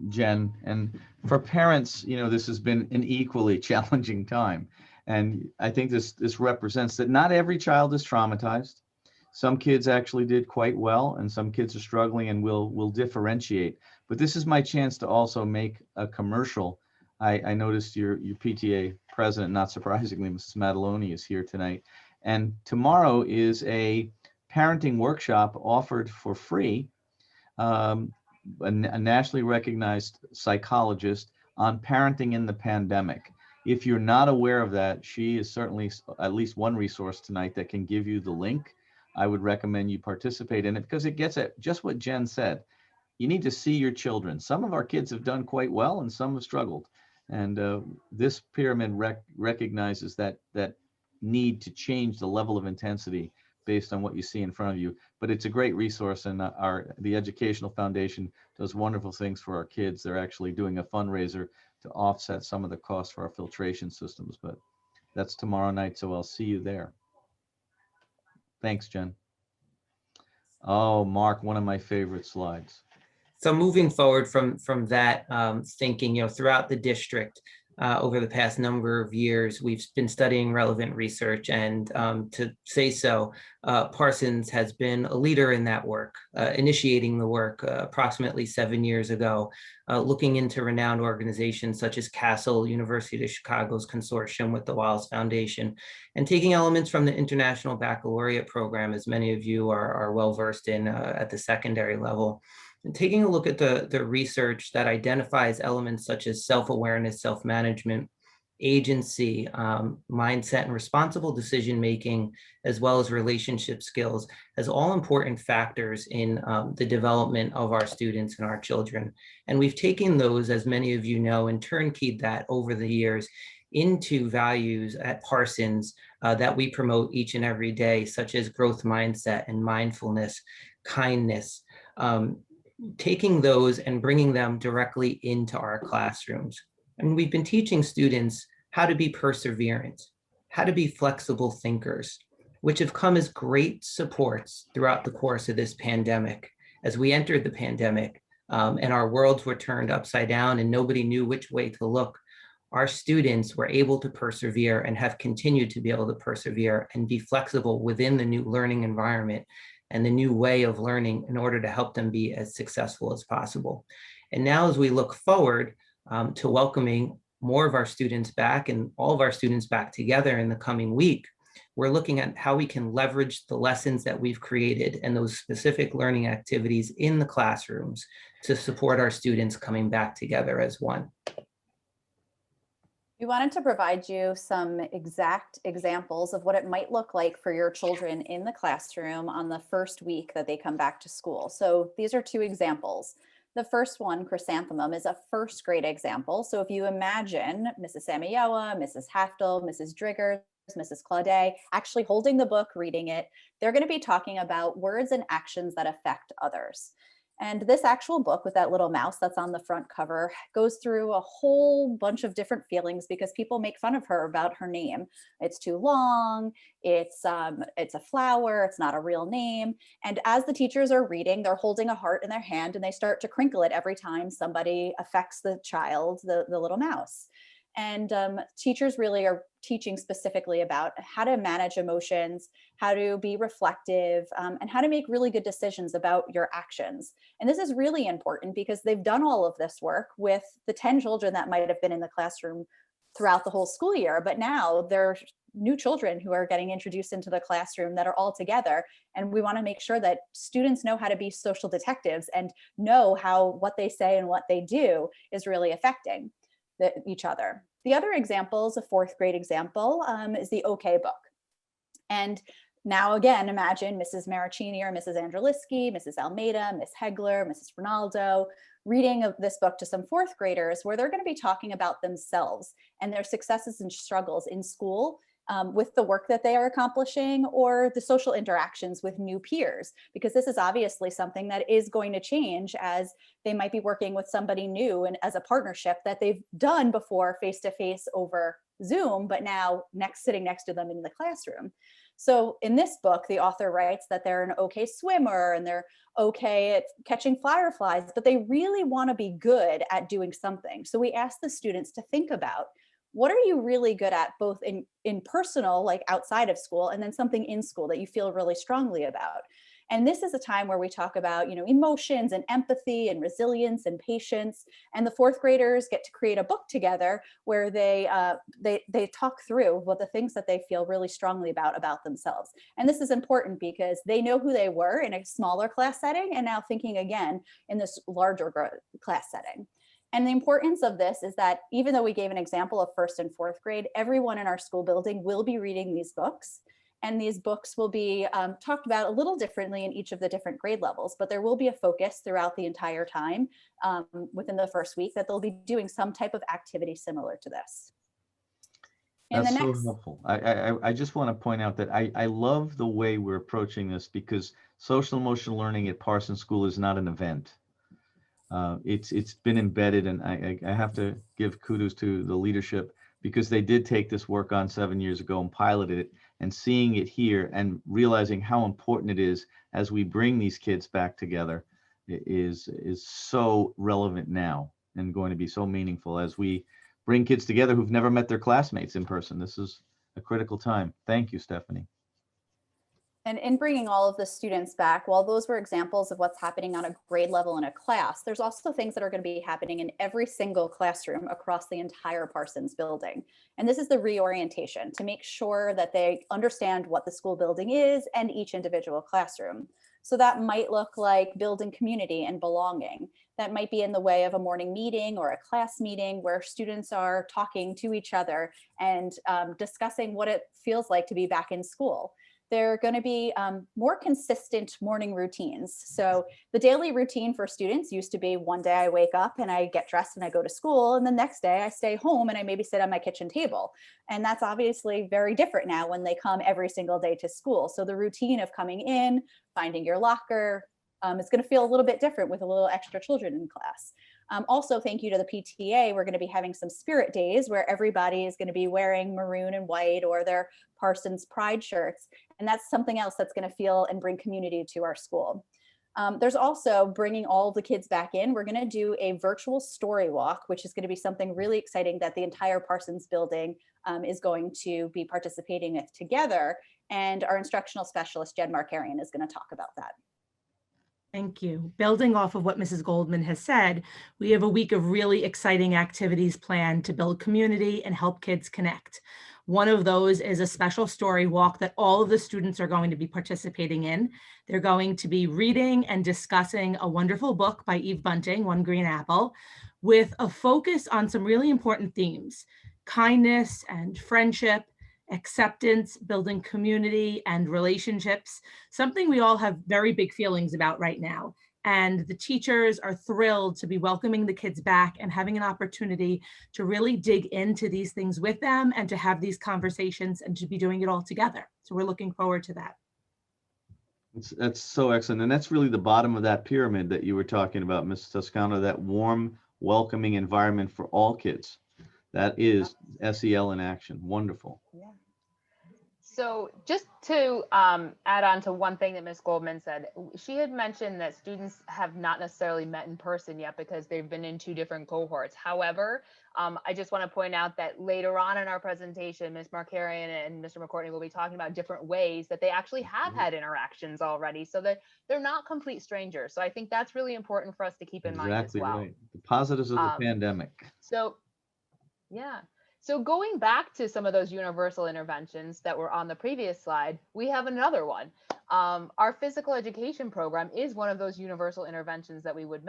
Speaker 2: Jen. And for parents, you know, this has been an equally challenging time. And I think this represents that not every child is traumatized. Some kids actually did quite well, and some kids are struggling, and will differentiate. But this is my chance to also make a commercial. I noticed your PTA president, not surprisingly, Mrs. Mataloni, is here tonight. And tomorrow is a parenting workshop offered for free, a nationally recognized psychologist on parenting in the pandemic. If you're not aware of that, she is certainly at least one resource tonight that can give you the link. I would recommend you participate in it because it gets at just what Jen said. You need to see your children. Some of our kids have done quite well and some have struggled. And this pyramid recognizes that need to change the level of intensity based on what you see in front of you. But it's a great resource, and the Educational Foundation does wonderful things for our kids. They're actually doing a fundraiser to offset some of the costs for our filtration systems. But that's tomorrow night, so I'll see you there. Thanks, Jen. Oh, Mark, one of my favorite slides.
Speaker 1: So moving forward from that thinking, you know, throughout the district over the past number of years, we've been studying relevant research, and to say so, Parsons has been a leader in that work, initiating the work approximately 7 years ago, looking into renowned organizations such as Castle, University of Chicago's consortium with the Wallace Foundation, and taking elements from the International Baccalaureate program, as many of you are well versed in at the secondary level. And taking a look at the research that identifies elements such as self-awareness, self-management, agency, mindset, and responsible decision-making, as well as relationship skills, as all important factors in the development of our students and our children. And we've taken those, as many of you know, and turnkeyed that over the years into values at Parsons that we promote each and every day, such as growth mindset and mindfulness, kindness, taking those and bringing them directly into our classrooms. And we've been teaching students how to be perseverant, how to be flexible thinkers, which have come as great supports throughout the course of this pandemic. As we entered the pandemic and our worlds were turned upside down and nobody knew which way to look, our students were able to persevere and have continued to be able to persevere and be flexible within the new learning environment and the new way of learning in order to help them be as successful as possible. And now as we look forward to welcoming more of our students back and all of our students back together in the coming week, we're looking at how we can leverage the lessons that we've created and those specific learning activities in the classrooms to support our students coming back together as one.
Speaker 4: We wanted to provide you some exact examples of what it might look like for your children in the classroom on the first week that they come back to school. So these are 2 examples. The first one, Chrysanthemum, is a first grade example. So if you imagine Mrs. Samioa, Mrs. Haftel, Mrs. Driggers, Mrs. Claudet actually holding the book, reading it, they're going to be talking about words and actions that affect others. And this actual book with that little mouse that's on the front cover goes through a whole bunch of different feelings because people make fun of her about her name. It's too long, it's a flower, it's not a real name. And as the teachers are reading, they're holding a heart in their hand and they start to crinkle it every time somebody affects the child, the little mouse. And teachers really are teaching specifically about how to manage emotions, how to be reflective, and how to make really good decisions about your actions. And this is really important because they've done all of this work with the 10 children that might have been in the classroom throughout the whole school year. But now they're new children who are getting introduced into the classroom that are all together. And we want to make sure that students know how to be social detectives and know how what they say and what they do is really affecting each other. The other example is a 4th grade example, is the OK book. And now again, imagine Mrs. Maricini or Mrs. Andreliski, Mrs. Almeida, Miss Hegler, Mrs. Ronaldo, reading of this book to some 4th graders where they're going to be talking about themselves and their successes and struggles in school with the work that they are accomplishing or the social interactions with new peers, because this is obviously something that is going to change as they might be working with somebody new and as a partnership that they've done before face-to-face over Zoom, but now sitting next to them in the classroom. So in this book, the author writes that they're an okay swimmer and they're okay at catching fireflies, but they really want to be good at doing something. So we ask the students to think about, what are you really good at, both in personal, like outside of school, and then something in school that you feel really strongly about? And this is a time where we talk about, emotions and empathy and resilience and patience. And the 4th graders get to create a book together where they talk through what the things that they feel really strongly about themselves. And this is important because they know who they were in a smaller class setting and now thinking again in this larger class setting. And the importance of this is that even though we gave an example of 1st and 4th grade, everyone in our school building will be reading these books. And these books will be talked about a little differently in each of the different grade levels, but there will be a focus throughout the entire time within the first week that they'll be doing some type of activity similar to this.
Speaker 2: That's so helpful. I just want to point out that I love the way we're approaching this because social emotional learning at Parsons School is not an event. It's been embedded, and I have to give kudos to the leadership because they did take this work on 7 years ago and piloted it, and seeing it here and realizing how important it is as we bring these kids back together is so relevant now and going to be so meaningful as we bring kids together who've never met their classmates in person. This is a critical time. Thank you, Stephanie.
Speaker 4: And in bringing all of the students back, while those were examples of what's happening on a grade level in a class, there's also things that are going to be happening in every single classroom across the entire Parsons building. And this is the reorientation to make sure that they understand what the school building is and each individual classroom. So that might look like building community and belonging. That might be in the way of a morning meeting or a class meeting where students are talking to each other and discussing what it feels like to be back in school. They're going to be more consistent morning routines. So the daily routine for students used to be one day I wake up and I get dressed and I go to school, and the next day I stay home and I maybe sit on my kitchen table. And that's obviously very different now when they come every single day to school. So the routine of coming in, finding your locker, is going to feel a little bit different with a little extra children in class. Also, thank you to the PTA, we're going to be having some spirit days where everybody is going to be wearing maroon and white or their Parsons Pride shirts. And that's something else that's going to feel and bring community to our school. There's also bringing all of the kids back in. We're going to do a virtual story walk, which is going to be something really exciting that the entire Parsons building is going to be participating with together. And our instructional specialist, Jen Markarian, is going to talk about that.
Speaker 6: Thank you. Building off of what Mrs. Goldman has said, we have a week of really exciting activities planned to build community and help kids connect. One of those is a special story walk that all of the students are going to be participating in. They're going to be reading and discussing a wonderful book by Eve Bunting, One Green Apple, with a focus on some really important themes: kindness and friendship, acceptance, building community and relationships, something we all have very big feelings about right now. And the teachers are thrilled to be welcoming the kids back and having an opportunity to really dig into these things with them and to have these conversations and to be doing it all together. So we're looking forward to that.
Speaker 2: That's so excellent. And that's really the bottom of that pyramid that you were talking about, Mrs. Toscano, that warm, welcoming environment for all kids. That is SEL in action. Wonderful.
Speaker 5: Yeah. So just to add on to one thing that Ms. Goldman said, she had mentioned that students have not necessarily met in person yet because they've been in 2 different cohorts. However, I just want to point out that later on in our presentation, Ms. Markarian and Mr. McCourtney will be talking about different ways that they actually have had interactions already, so that they're not complete strangers. So I think that's really important for us to keep in mind as well.
Speaker 2: Right. The positives of the pandemic.
Speaker 5: So, yeah. So going back to some of those universal interventions that were on the previous slide, we have another one. Our physical education program is one of those universal interventions that we would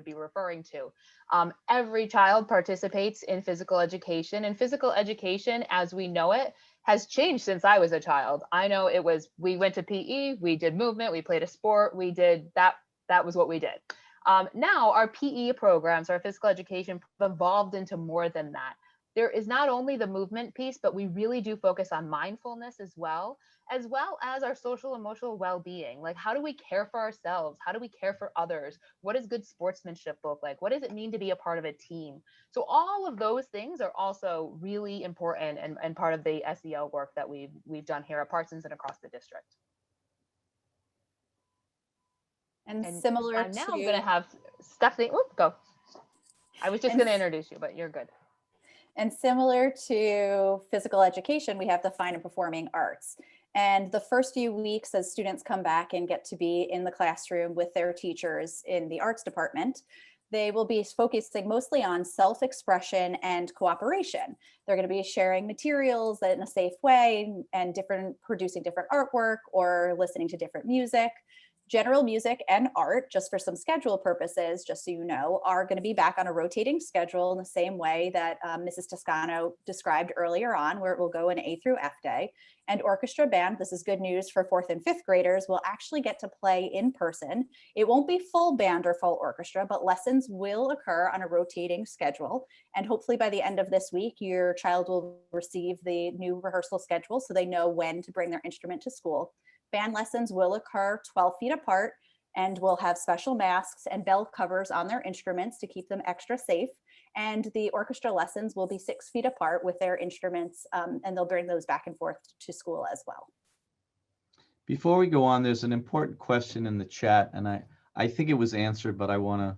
Speaker 5: be referring to. Every child participates in physical education, and physical education, as we know it, has changed since I was a child. I know we went to PE, we did movement, we played a sport, we did that. That was what we did. Now our PE programs, our physical education, have evolved into more than that. There is not only the movement piece, but we really do focus on mindfulness as well as our social emotional well-being. Like, how do we care for ourselves? How do we care for others? What does good sportsmanship look like? What does it mean to be a part of a team? So all of those things are also really important and part of the SEL work that we've done here at Parsons and across the district.
Speaker 4: And similar
Speaker 5: I'm now going to have Stephanie. Go. I was just going to introduce you, but you're good.
Speaker 4: And similar to physical education, we have the fine and performing arts. And the first few weeks as students come back and get to be in the classroom with their teachers in the arts department, they will be focusing mostly on self-expression and cooperation. They're going to be sharing materials in a safe way and producing different artwork or listening to different music. General music and art, just for some schedule purposes, just so you know, are going to be back on a rotating schedule in the same way that Mrs. Toscano described earlier on, where it will go an A through F day. And orchestra band, this is good news for 4th and 5th graders, will actually get to play in person. It won't be full band or full orchestra, but lessons will occur on a rotating schedule. And hopefully by the end of this week, your child will receive the new rehearsal schedule so they know when to bring their instrument to school. Band lessons will occur 12 feet apart, and will have special masks and bell covers on their instruments to keep them extra safe. And the orchestra lessons will be 6 feet apart with their instruments, and they'll bring those back and forth to school as well.
Speaker 2: Before we go on, there's an important question in the chat, and I think it was answered, but I want to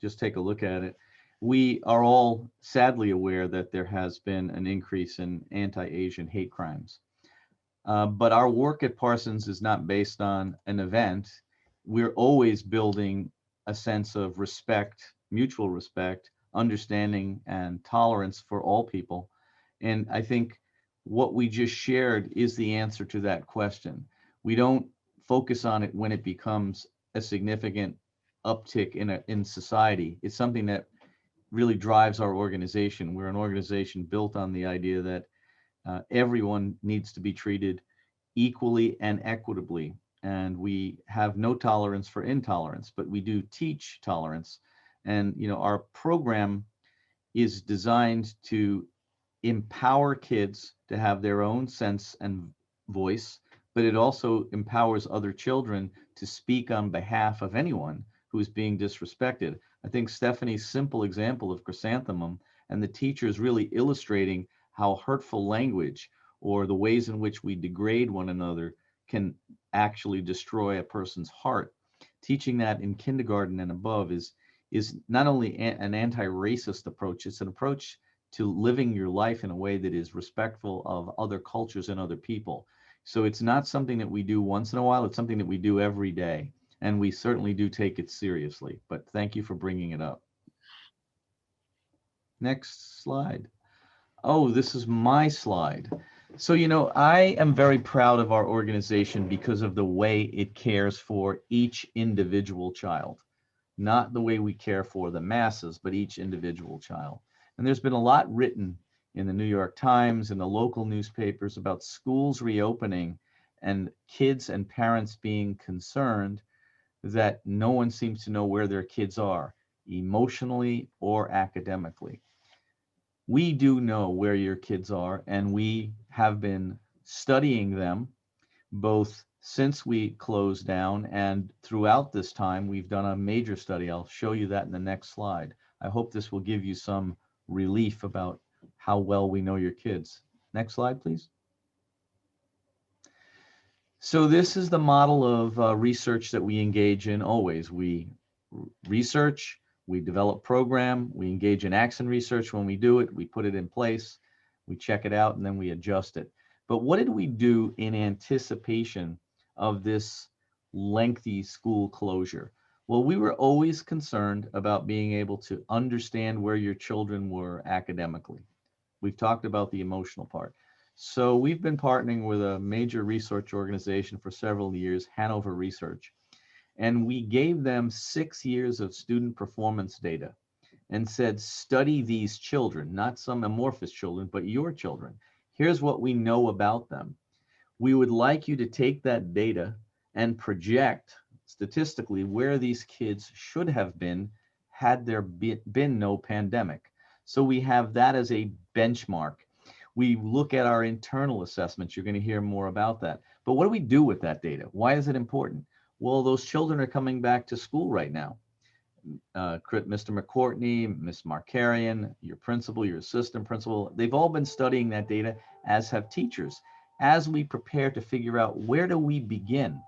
Speaker 2: just take a look at it. We are all sadly aware that there has been an increase in anti-Asian hate crimes. But our work at Parsons is not based on an event. We're always building a sense of respect, mutual respect, understanding, and tolerance for all people. And I think what we just shared is the answer to that question. We don't focus on it when it becomes a significant uptick in society. It's something that really drives our organization. We're an organization built on the idea that everyone needs to be treated equally and equitably. And we have no tolerance for intolerance, but we do teach tolerance. And our program is designed to empower kids to have their own sense and voice, but it also empowers other children to speak on behalf of anyone who is being disrespected. I think Stephanie's simple example of chrysanthemum and the teachers really illustrating how hurtful language or the ways in which we degrade one another can actually destroy a person's heart. Teaching that in kindergarten and above is not only an anti-racist approach, it's an approach to living your life in a way that is respectful of other cultures and other people. So it's not something that we do once in a while, it's something that we do every day. And we certainly do take it seriously, but thank you for bringing it up. Next slide. Oh, this is my slide. So, I am very proud of our organization because of the way it cares for each individual child, not the way we care for the masses, but each individual child. And there's been a lot written in the New York Times and the local newspapers about schools reopening and kids and parents being concerned that no one seems to know where their kids are, emotionally or academically. We do know where your kids are, and we have been studying them both since we closed down and throughout this time. We've done a major study. I'll show you that in the next slide. I hope this will give you some relief about how well we know your kids. Next slide, please. So this is the model of research that we engage in always. We research, we develop program, we engage in action research when we do it, we put it in place, we check it out, and then we adjust it. But what did we do in anticipation of this lengthy school closure? Well, we were always concerned about being able to understand where your children were academically. We've talked about the emotional part. So we've been partnering with a major research organization for several years, Hanover Research, and we gave them 6 years of student performance data and said, study these children, not some amorphous children, but your children. Here's what we know about them. We would like you to take that data and project statistically where these kids should have been had there been no pandemic. So we have that as a benchmark. We look at our internal assessments. You're going to hear more about that. But what do we do with that data? Why is it important? Well, those children are coming back to school right now. Mr. McCourtney, Ms. Markarian, your principal, your assistant principal, they've all been studying that data, as have teachers. As we prepare to figure out where do we begin,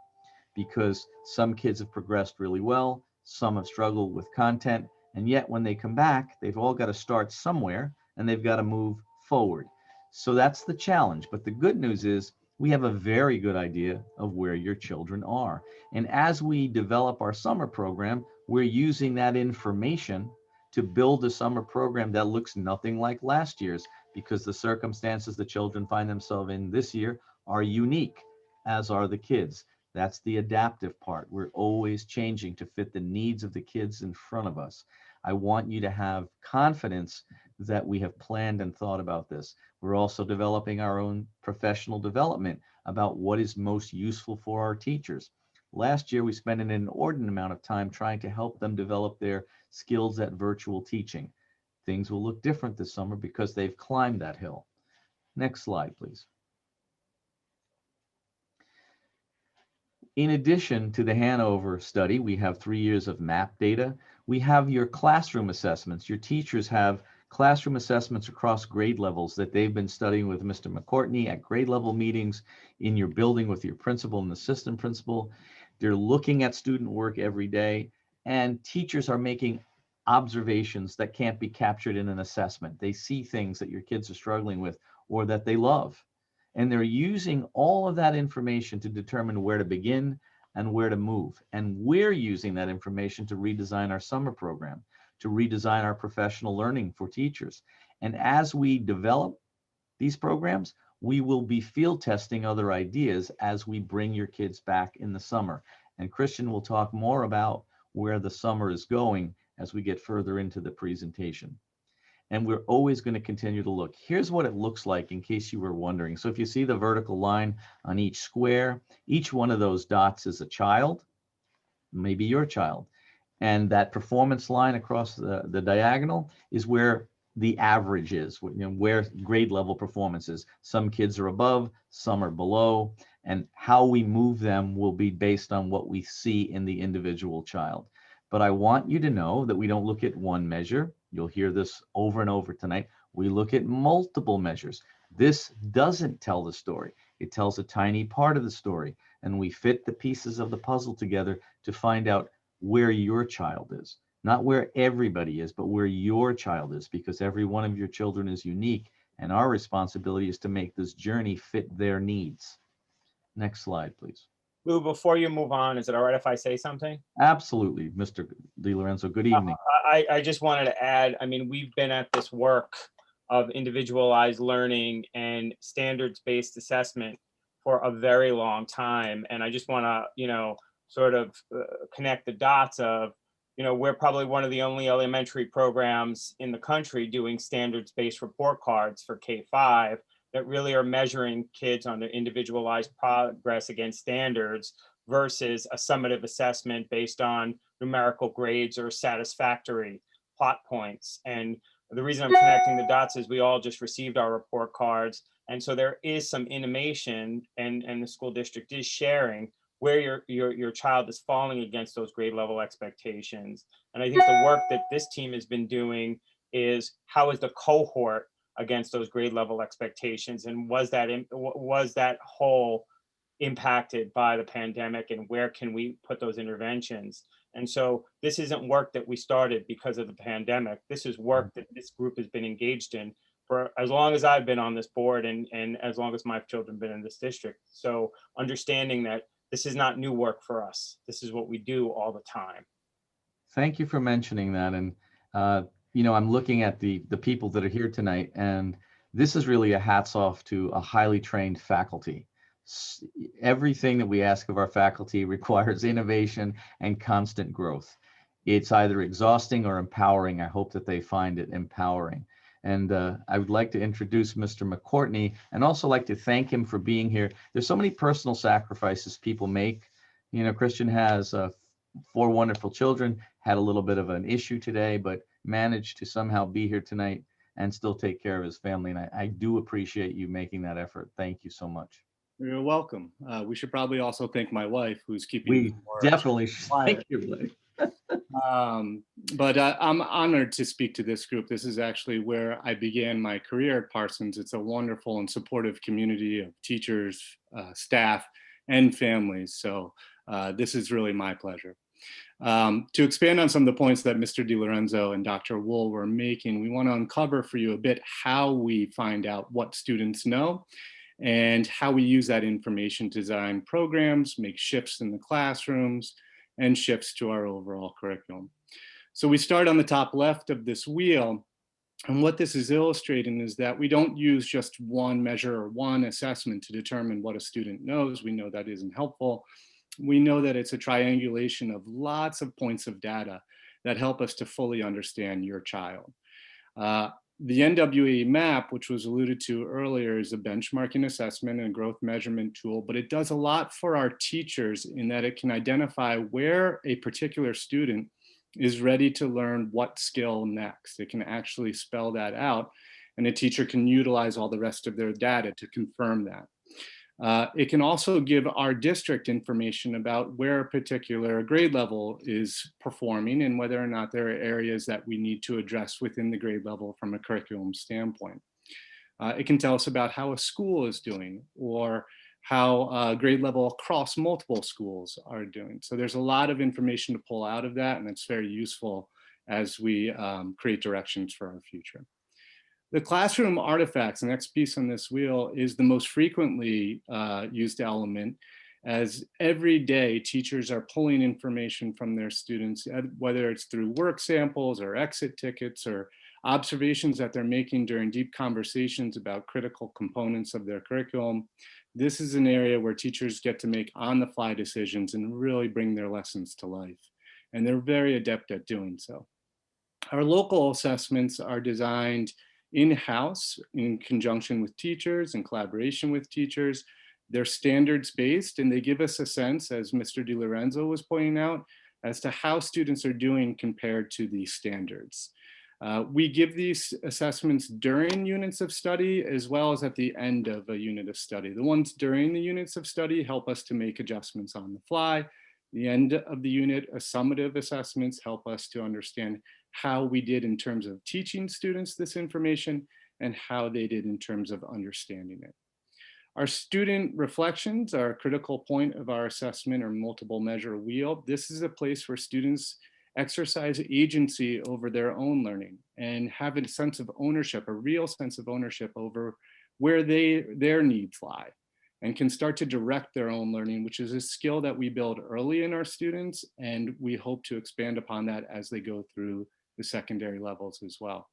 Speaker 2: because some kids have progressed really well, some have struggled with content, and yet when they come back, they've all got to start somewhere and they've got to move forward. So that's the challenge. But the good news is we have a very good idea of where your children are. And as we develop our summer program, we're using that information to build a summer program that looks nothing like last year's, because the circumstances the children find themselves in this year are unique, as are the kids. That's the adaptive part. We're always changing to fit the needs of the kids in front of us. I want you to have confidence that we have planned and thought about this. We're also developing our own professional development about what is most useful for our teachers. Last year, we spent an inordinate amount of time trying to help them develop their skills at virtual teaching. Things will look different this summer because they've climbed that hill. Next slide, please. In addition to the Hanover study, we have 3 years of MAP data. We have your classroom assessments. Your teachers have classroom assessments across grade levels that they've been studying with Mr. McCourtney at grade level meetings in your building with your principal and assistant principal. They're looking at student work every day, and teachers are making observations that can't be captured in an assessment. They see things that your kids are struggling with or that they love. And they're using all of that information to determine where to begin and where to move. And we're using that information to redesign our summer program, to redesign our professional learning for teachers. And as we develop these programs, we will be field testing other ideas as we bring your kids back in the summer. And Christian will talk more about where the summer is going as we get further into the presentation. And we're always going to continue to look. Here's what it looks like in case you were wondering. So if you see the vertical line on each square, each one of those dots is a child, maybe your child. And that performance line across the diagonal is where the average is, where grade level performance is. Some kids are above, some are below, and how we move them will be based on what we see in the individual child. But I want you to know that we don't look at one measure. You'll hear this over and over tonight. We look at multiple measures. This doesn't tell the story. It tells a tiny part of the story, and we fit the pieces of the puzzle together to find out where your child is. not where everybody is, but where your child is, because every one of your children is unique, and our responsibility is to make this journey fit their needs. Next slide, please.
Speaker 7: Lou, before you move on, is it all right if I say something?
Speaker 2: Absolutely, Mr. DiLorenzo. Good evening.
Speaker 7: I just wanted to add, I mean, we've been at this work of individualized learning and standards-based assessment for a very long time. And I just want to, sort of connect the dots of, we're probably one of the only elementary programs in the country doing standards-based report cards for K-5 that really are measuring kids on their individualized progress against standards versus a summative assessment based on numerical grades or satisfactory plot points. And the reason I'm connecting the dots is we all just received our report cards. And so there is some intimation, and the school district is sharing where your child is falling against those grade level expectations. And I think the work that this team has been doing is, how is the cohort against those grade level expectations? And was that whole impacted by the pandemic, and where can we put those interventions? And so this isn't work that we started because of the pandemic. This is work that this group has been engaged in for as long as I've been on this board, and as long as my children have been in this district. So understanding that this is not new work for us. This is what we do all the time.
Speaker 2: Thank you for mentioning that. And, I'm looking at the people that are here tonight, and this is really a hats off to a highly trained faculty. Everything that we ask of our faculty requires innovation and constant growth. It's either exhausting or empowering. I hope that they find it empowering. And I would like to introduce Mr. McCourtney, and also like to thank him for being here. There's so many personal sacrifices people make. Christian has 4 wonderful children, had a little bit of an issue today, but managed to somehow be here tonight and still take care of his family. And I do appreciate you making that effort. Thank you so much.
Speaker 8: You're welcome. We should probably also thank my wife, who's keeping
Speaker 2: We definitely should thank you, Blake.
Speaker 8: But I'm honored to speak to this group. This is actually where I began my career at Parsons. It's a wonderful and supportive community of teachers, staff, and families. So this is really my pleasure. To expand on some of the points that Mr. DiLorenzo and Dr. Wool were making, we want to uncover for you a bit how we find out what students know, and how we use that information to design programs, make shifts in the classrooms, and shifts to our overall curriculum. So we start on the top left of this wheel, and what this is illustrating is that we don't use just one measure or one assessment to determine what a student knows. We know that isn't helpful. We know that it's a triangulation of lots of points of data that help us to fully understand your child. The NWE map, which was alluded to earlier, is a benchmarking assessment and growth measurement tool, but it does a lot for our teachers in that it can identify where a particular student is ready to learn what skill next. It can actually spell that out, and a teacher can utilize all the rest of their data to confirm that. It can also give our district information about where a particular grade level is performing and whether or not there are areas that we need to address within the grade level from a curriculum standpoint. It can tell us about how a school is doing, or how grade level across multiple schools are doing. So there's a lot of information to pull out of that, and it's very useful as we create directions for our future. The classroom artifacts, the next piece on this wheel, is the most frequently used element, as every day teachers are pulling information from their students, whether it's through work samples or exit tickets or observations that they're making during deep conversations about critical components of their curriculum. This is an area where teachers get to make on-the-fly decisions and really bring their lessons to life. And they're very adept at doing so. Our local assessments are designed in-house in conjunction with teachers, in collaboration with teachers. They're standards-based, and they give us a sense, as Mr. DiLorenzo was pointing out, as to how students are doing compared to these standards. We give these assessments during units of study as well as at the end of a unit of study. The ones during the units of study help us to make adjustments on the fly. The end of the unit, summative assessments, help us to understand how we did in terms of teaching students this information and how they did in terms of understanding it. Our student reflections are a critical point of our assessment or multiple measure wheel. This is a place where students exercise agency over their own learning, and have a sense of ownership, a real sense of ownership over where their needs lie, and can start to direct their own learning, which is a skill that we build early in our students, and we hope to expand upon that as they go through the secondary levels as well.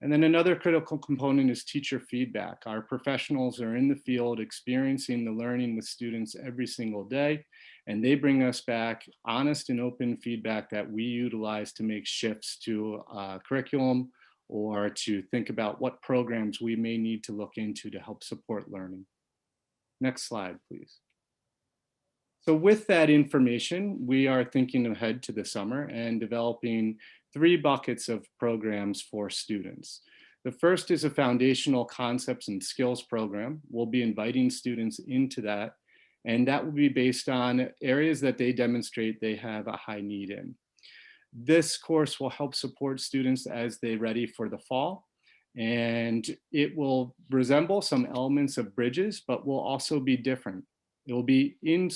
Speaker 8: And then another critical component is teacher feedback. Our professionals are in the field experiencing the learning with students every single day, and they bring us back honest and open feedback that we utilize to make shifts to curriculum or to think about what programs we may need to look into to help support learning. Next slide, please. So with that information, we are thinking ahead to the summer and developing 3 buckets of programs for students. The first is a foundational concepts and skills program. We'll be inviting students into that, and that will be based on areas that they demonstrate they have a high need in. This course will help support students as they ready for the fall, and it will resemble some elements of Bridges, but will also be different. It will be in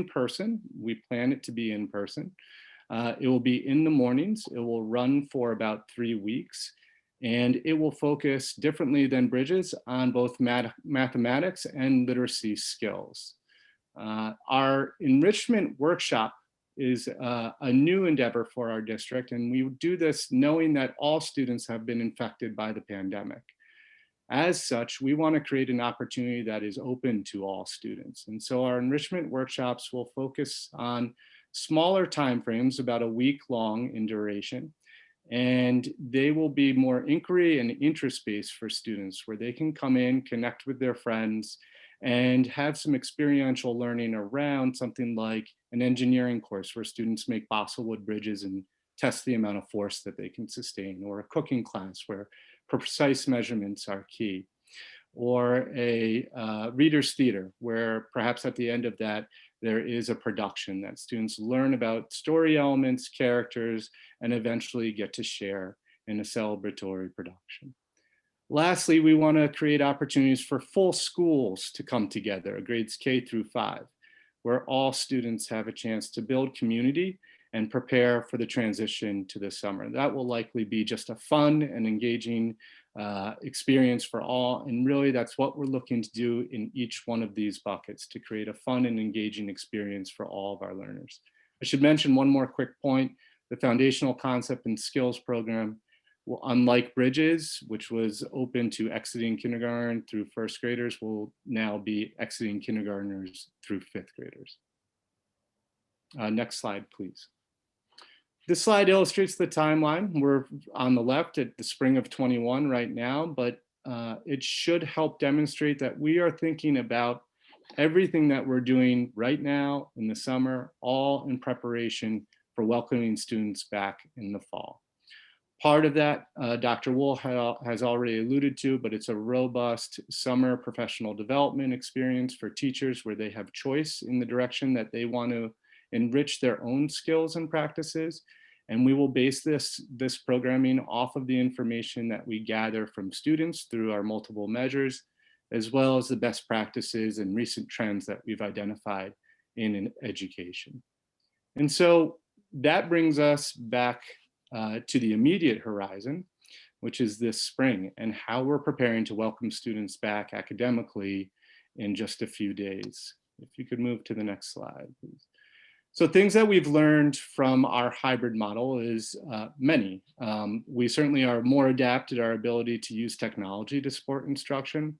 Speaker 8: person. We plan it to be in person. It will be in the mornings. It will run for about 3 weeks, and it will focus differently than Bridges on both mathematics and literacy skills. Our enrichment workshop is a new endeavor for our district, and we do this knowing that all students have been infected by the pandemic. As such, we want to create an opportunity that is open to all students. And so our enrichment workshops will focus on smaller timeframes, about a week long in duration, and they will be more inquiry and interest-based for students, where they can come in, connect with their friends, and have some experiential learning around something like an engineering course where students make balsa wood bridges and test the amount of force that they can sustain, or a cooking class where precise measurements are key, or a reader's theater, where perhaps at the end of that, there is a production that students learn about story elements, characters, and eventually get to share in a celebratory production. Lastly, we want to create opportunities for full schools to come together, grades K through 5, where all students have a chance to build community and prepare for the transition to the summer. That will likely be just a fun and engaging experience for all. And really that's what we're looking to do in each one of these buckets, to create a fun and engaging experience for all of our learners. I should mention one more quick point. The foundational concept and skills program will, unlike Bridges, which was open to exiting kindergarten through 1st graders, will now be exiting kindergartners through 5th graders. Next slide, please. This slide illustrates the timeline. We're on the left at the spring of 21 right now, but it should help demonstrate that we are thinking about everything that we're doing right now in the summer, all in preparation for welcoming students back in the fall. Part of that, Dr. Wool has already alluded to, but it's a robust summer professional development experience for teachers where they have choice in the direction that they want to enrich their own skills and practices. And we will base this programming off of the information that we gather from students through our multiple measures, as well as the best practices and recent trends that we've identified in education. And so that brings us back to the immediate horizon, which is this spring, and how we're preparing to welcome students back academically in just a few days. If you could move to the next slide, please. So things that we've learned from our hybrid model is many. We certainly are more adept at our ability to use technology to support instruction.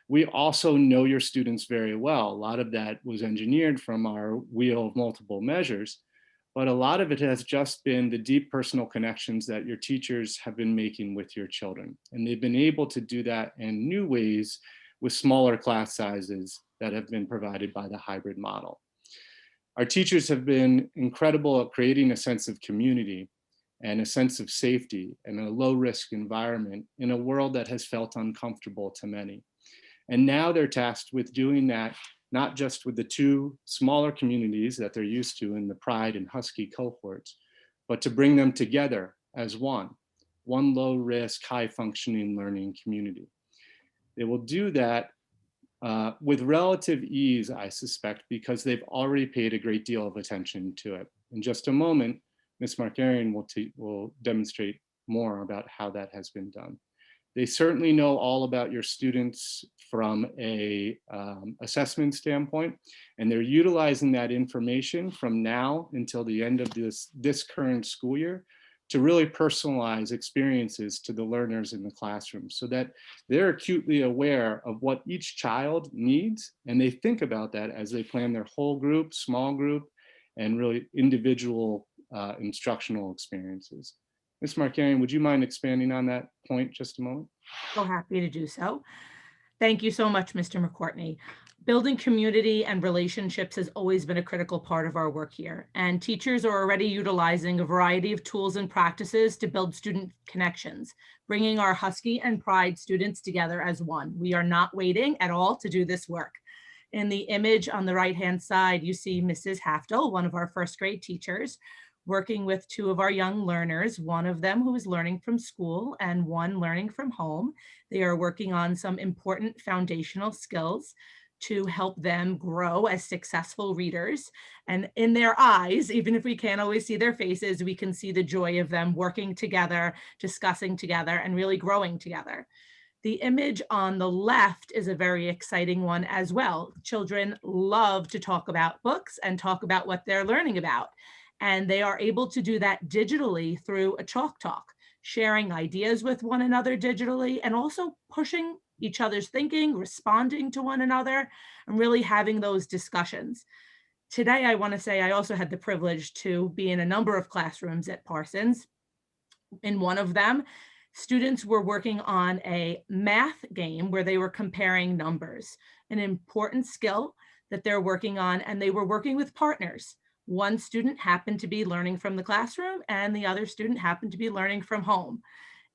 Speaker 8: We also know your students very well. A lot of that was engineered from our wheel of multiple measures, but a lot of it has just been the deep personal connections that your teachers have been making with your children. And they've been able to do that in new ways with smaller class sizes that have been provided by the hybrid model. Our teachers have been incredible at creating a sense of community and a sense of safety and a low-risk environment in a world that has felt uncomfortable to many. And now they're tasked with doing that, not just with the 2 smaller communities that they're used to in the Pride and Husky cohorts, but to bring them together as one low-risk, high-functioning learning community. They will do that with relative ease, I suspect, because they've already paid a great deal of attention to it. In just a moment, Ms. Markarian will demonstrate more about how that has been done. They certainly know all about your students from a assessment standpoint, and they're utilizing that information from now until the end of this current school year to really personalize experiences to the learners in the classroom so that they're acutely aware of what each child needs, and they think about that as they plan their whole group, small group, and really individual instructional experiences. Ms. Markarian, would you mind expanding on that point just a moment?
Speaker 6: So happy to do so. Thank you so much, Mr. McCourtney. Building community and relationships has always been a critical part of our work here, and teachers are already utilizing a variety of tools and practices to build student connections, bringing our Husky and Pride students together as one. We are not waiting at all to do this work. In the image on the right-hand side, you see Mrs. Haftel, one of our first grade teachers, working with two of our young learners, one of them who is learning from school and one learning from home. They are working on some important foundational skills to help them grow as successful readers. And in their eyes, even if we can't always see their faces, we can see the joy of them working together, discussing together, and really growing together. The image on the left is a very exciting one as well. Children love to talk about books and talk about what they're learning about. And they are able to do that digitally through a chalk talk, sharing ideas with one another digitally, and also pushing each other's thinking, responding to one another, and really having those discussions. Today, I want to say I also had the privilege to be in a number of classrooms at Parsons. In one of them, students were working on a math game where they were comparing numbers, an important skill that they're working on, and they were working with partners. One student happened to be learning from the classroom and the other student happened to be learning from home.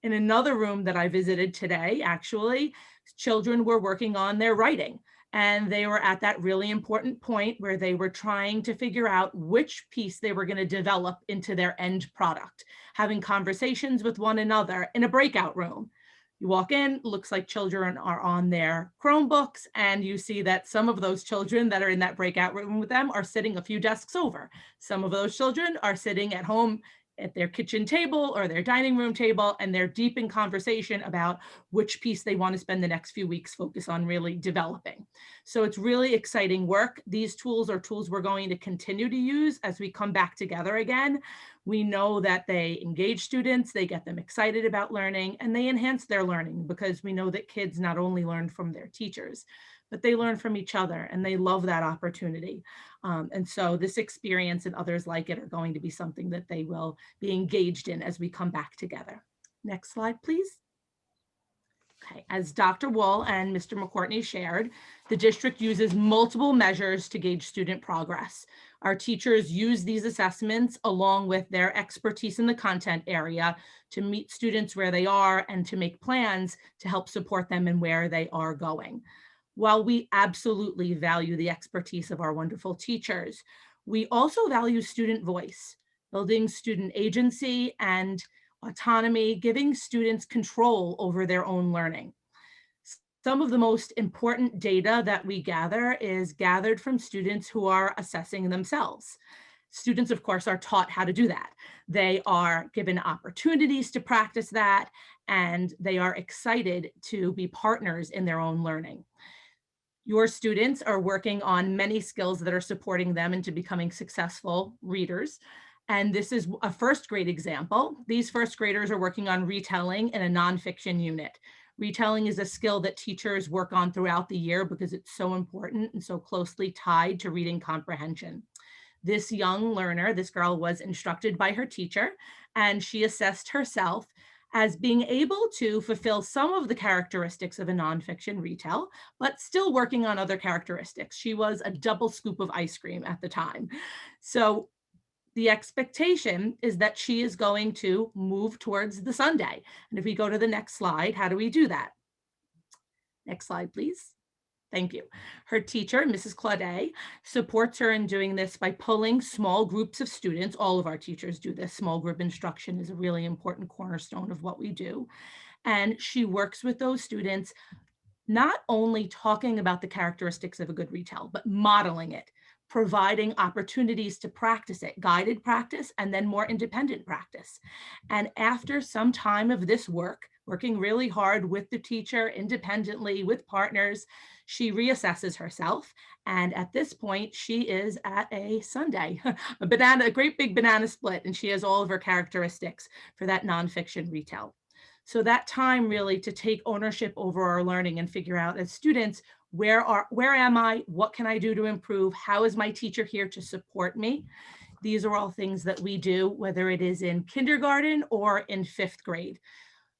Speaker 6: In another room that I visited today, actually, children were working on their writing, and they were at that really important point where they were trying to figure out which piece they were going to develop into their end product, having conversations with one another in a breakout room. You walk in, looks like children are on their Chromebooks, and you see that some of those children that are in that breakout room with them are sitting a few desks over. Some of those children are sitting at home at their kitchen table or their dining room table, and they're deep in conversation about which piece they want to spend the next few weeks focus on really developing. So it's really exciting work. These tools are tools we're going to continue to use as we come back together again. We know that they engage students, they get them excited about learning, and they enhance their learning, because we know that kids not only learn from their teachers, but they learn from each other, and they love that opportunity. And so this experience and others like it are going to be something that they will be engaged in as we come back together. Next slide, please. Okay, as Dr. Wool and Mr. McCourtney shared, the district uses multiple measures to gauge student progress. Our teachers use these assessments along with their expertise in the content area to meet students where they are and to make plans to help support them in where they are going. While we absolutely value the expertise of our wonderful teachers, we also value student voice, building student agency and autonomy, giving students control over their own learning. Some of the most important data that we gather is gathered from students who are assessing themselves. Students, of course, are taught how to do that. They are given opportunities to practice that, and they are excited to be partners in their own learning. Your students are working on many skills that are supporting them into becoming successful readers. And this is a first grade example. These first graders are working on retelling in a nonfiction unit. Retelling is a skill that teachers work on throughout the year because it's so important and so closely tied to reading comprehension. This young learner, this girl, was instructed by her teacher, and she assessed herself as being able to fulfill some of the characteristics of a nonfiction retell, but still working on other characteristics. She was a double scoop of ice cream at the time. So the expectation is that she is going to move towards the Sunday. And if we go to the next slide, how do we do that? Next slide, please. Thank you. Her teacher, Mrs. Claudet, supports her in doing this by pulling small groups of students. All of our teachers do this. Small group instruction is a really important cornerstone of what we do. And she works with those students, not only talking about the characteristics of a good retell, but modeling it, providing opportunities to practice it, guided practice, and then more independent practice. And after some time of this work, working really hard with the teacher, independently, with partners, she reassesses herself. And at this point, she is at a sundae, a great big banana split, and she has all of her characteristics for that nonfiction retell. So that time really to take ownership over our learning and figure out as students, where am I? What can I do to improve? How is my teacher here to support me? These are all things that we do, whether it is in kindergarten or in 5th grade.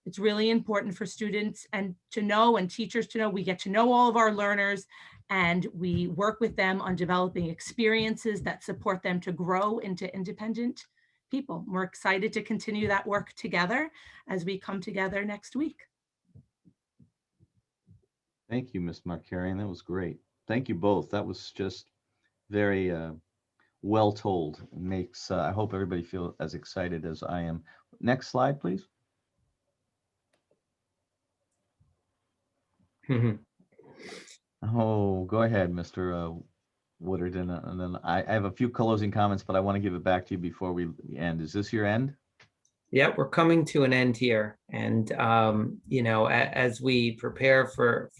Speaker 6: It's really important for students and teachers to know we get to know all of our learners, and we work with them on developing experiences that support them to grow into independent people. We're excited to continue that work together as we come together next week.
Speaker 2: Thank you, Ms. Markarian. That was great. Thank you both. That was just very well told. It makes, I hope everybody feel as excited as I am. Next slide, please. Oh, go ahead, Mr. Woodard. And then I have a few closing comments, but I want to give it back to you before we end. Is this your end?
Speaker 1: Yeah, we're coming to an end here, and as we prepare for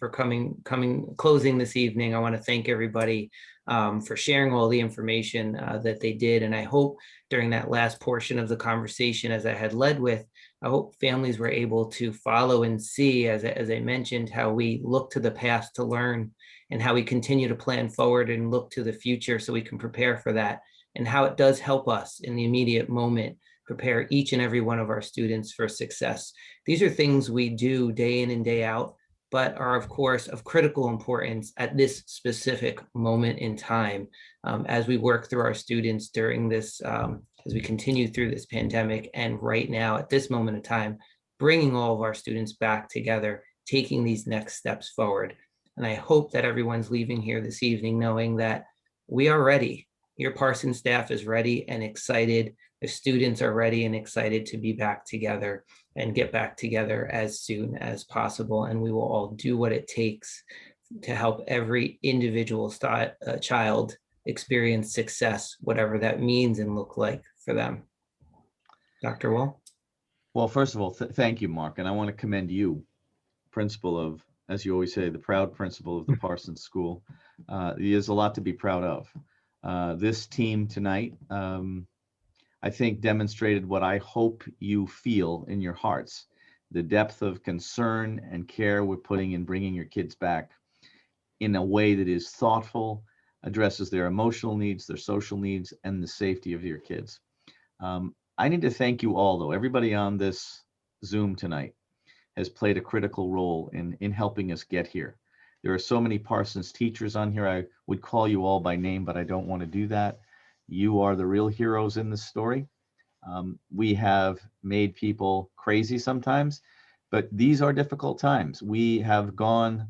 Speaker 1: closing this evening, I want to thank everybody for sharing all the information that they did, and I hope during that last portion of the conversation, as I had led with, I hope families were able to follow and see, as I mentioned, how we look to the past to learn, and how we continue to plan forward and look to the future so we can prepare for that, and how it does help us in the immediate moment prepare each and every one of our students for success. These are things we do day in and day out, but are of course of critical importance at this specific moment in time as we work through our students during this, as we continue through this pandemic, and right now at this moment in time, bringing all of our students back together, taking these next steps forward. And I hope that everyone's leaving here this evening knowing that we are ready. Your Parsons staff is ready and excited. The students are ready and excited to be back together and get back together as soon as possible. And we will all do what it takes to help every individual child experience success, whatever that means and look like for them. Dr. Wall?
Speaker 2: Well, first of all, thank you, Mark. And I want to commend you, principal of, as you always say, the proud principal of the Parsons School. There's a lot to be proud of. This team tonight, I think, demonstrated what I hope you feel in your hearts, the depth of concern and care we're putting in bringing your kids back in a way that is thoughtful, addresses their emotional needs, their social needs, and the safety of your kids. I need to thank you all, though. Everybody on this Zoom tonight has played a critical role in helping us get here. There are so many Parsons teachers on here. I would call you all by name, but I don't want to do that. You are the real heroes in this story. We have made people crazy sometimes, but these are difficult times. We have gone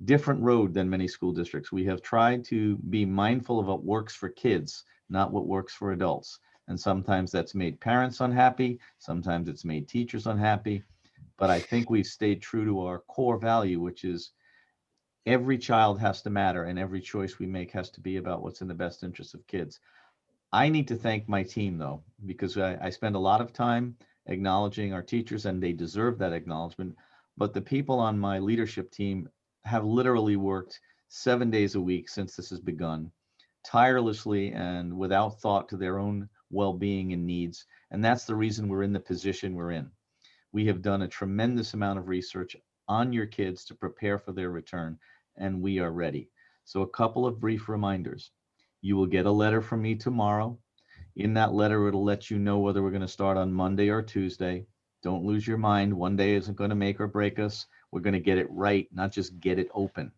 Speaker 2: different road than many school districts. We have tried to be mindful of what works for kids, not what works for adults. And sometimes that's made parents unhappy. Sometimes it's made teachers unhappy. But I think we've stayed true to our core value, which is every child has to matter, and every choice we make has to be about what's in the best interest of kids. I need to thank my team, though, because I spend a lot of time acknowledging our teachers, and they deserve that acknowledgement. But the people on my leadership team have literally worked 7 days a week since this has begun, tirelessly and without thought to their own well-being and needs. And that's the reason we're in the position we're in. We have done a tremendous amount of research on your kids to prepare for their return, and we are ready. So a couple of brief reminders. You will get a letter from me tomorrow. In that letter, it'll let you know whether we're going to start on Monday or Tuesday. Don't lose your mind. One day isn't going to make or break us. We're going to get it right, not just get it open.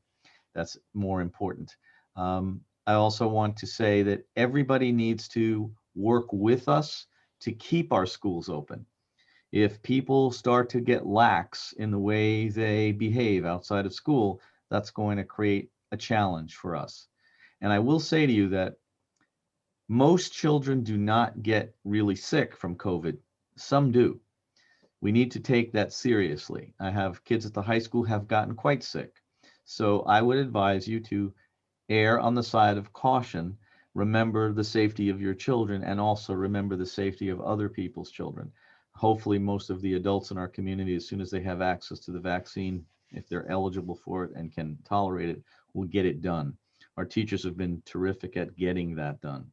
Speaker 2: That's more important. I also want to say that everybody needs to work with us to keep our schools open. If people start to get lax in the way they behave outside of school, that's going to create a challenge for us. And I will say to you that most children do not get really sick from COVID. Some do. We need to take that seriously. I have kids at the high school have gotten quite sick. So I would advise you to err on the side of caution Remember the safety of your children, and also remember the safety of other people's children. Hopefully, most of the adults in our community, as soon as they have access to the vaccine, if they're eligible for it and can tolerate it, will get it done. Our teachers have been terrific at getting that done.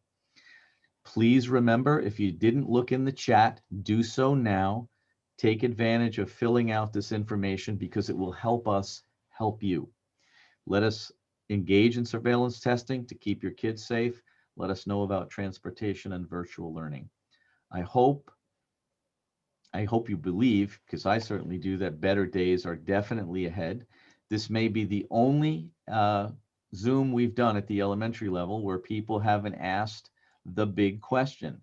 Speaker 2: Please remember, if you didn't look in the chat, do so now. Take advantage of filling out this information because it will help us help you. Let us engage in surveillance testing to keep your kids safe. Let us know about transportation and virtual learning. I hope you believe, because I certainly do, that better days are definitely ahead. This may be the only Zoom we've done at the elementary level where people haven't asked the big question,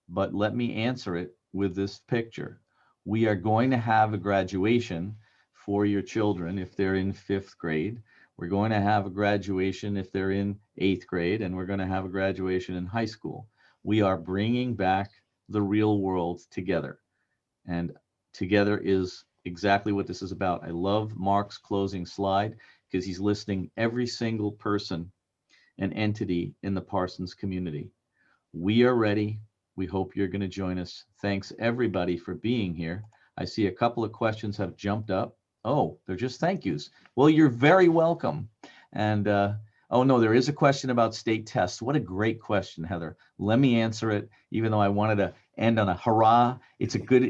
Speaker 2: but let me answer it with this picture. We are going to have a graduation for your children if they're in 5th grade. We're going to have a graduation if they're in 8th grade, and we're going to have a graduation in high school. We are bringing back the real world together, and together is exactly what this is about. I love Mark's closing slide because he's listing every single person and entity in the Parsons community. We are ready. We hope you're going to join us. Thanks everybody for being here. I see a couple of questions have jumped up. Oh, they're just thank yous. Well, you're very welcome. And oh no, there is a question about state tests. What a great question, Heather. Let me answer it, even though I wanted to end on a hurrah. It's a good,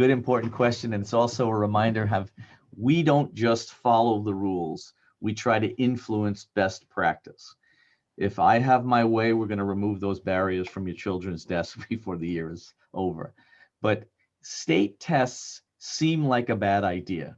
Speaker 2: important question. And it's also a reminder we don't just follow the rules. We try to influence best practice. If I have my way, we're going to remove those barriers from your children's desks before the year is over. But state tests seem like a bad idea.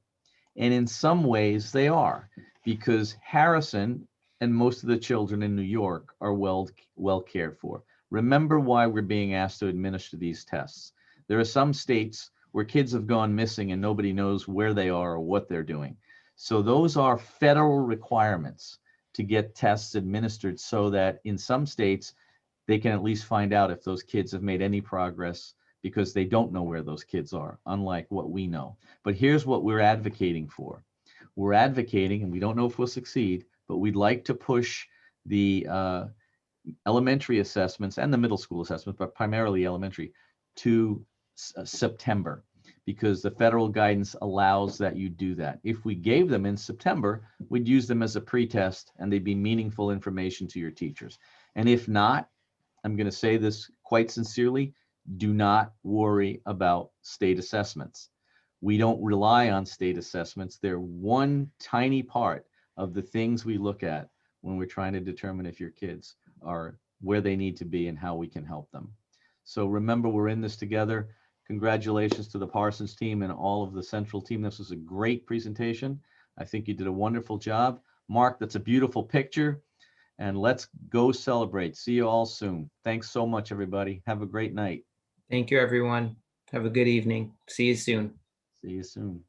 Speaker 2: And in some ways they are, because Harrison and most of the children in New York are well cared for. Remember why we're being asked to administer these tests. There are some states where kids have gone missing and nobody knows where they are or what they're doing. So those are federal requirements to get tests administered so that in some states, they can at least find out if those kids have made any progress, because they don't know where those kids are, unlike what we know. But here's what we're advocating for. We're advocating, and we don't know if we'll succeed, but we'd like to push the elementary assessments and the middle school assessments, but primarily elementary, to September, because the federal guidance allows that you do that. If we gave them in September, we'd use them as a pretest and they'd be meaningful information to your teachers. And if not, I'm going to say this quite sincerely, do not worry about state assessments. We don't rely on state assessments. They're one tiny part of the things we look at when we're trying to determine if your kids are where they need to be and how we can help them. So remember, we're in this together. Congratulations to the Parsons team and all of the central team. This was a great presentation. I think you did a wonderful job. Mark, that's a beautiful picture. And let's go celebrate. See you all soon. Thanks so much, everybody. Have a great night.
Speaker 1: Thank you, everyone. Have a good evening. See you soon.
Speaker 2: See you soon.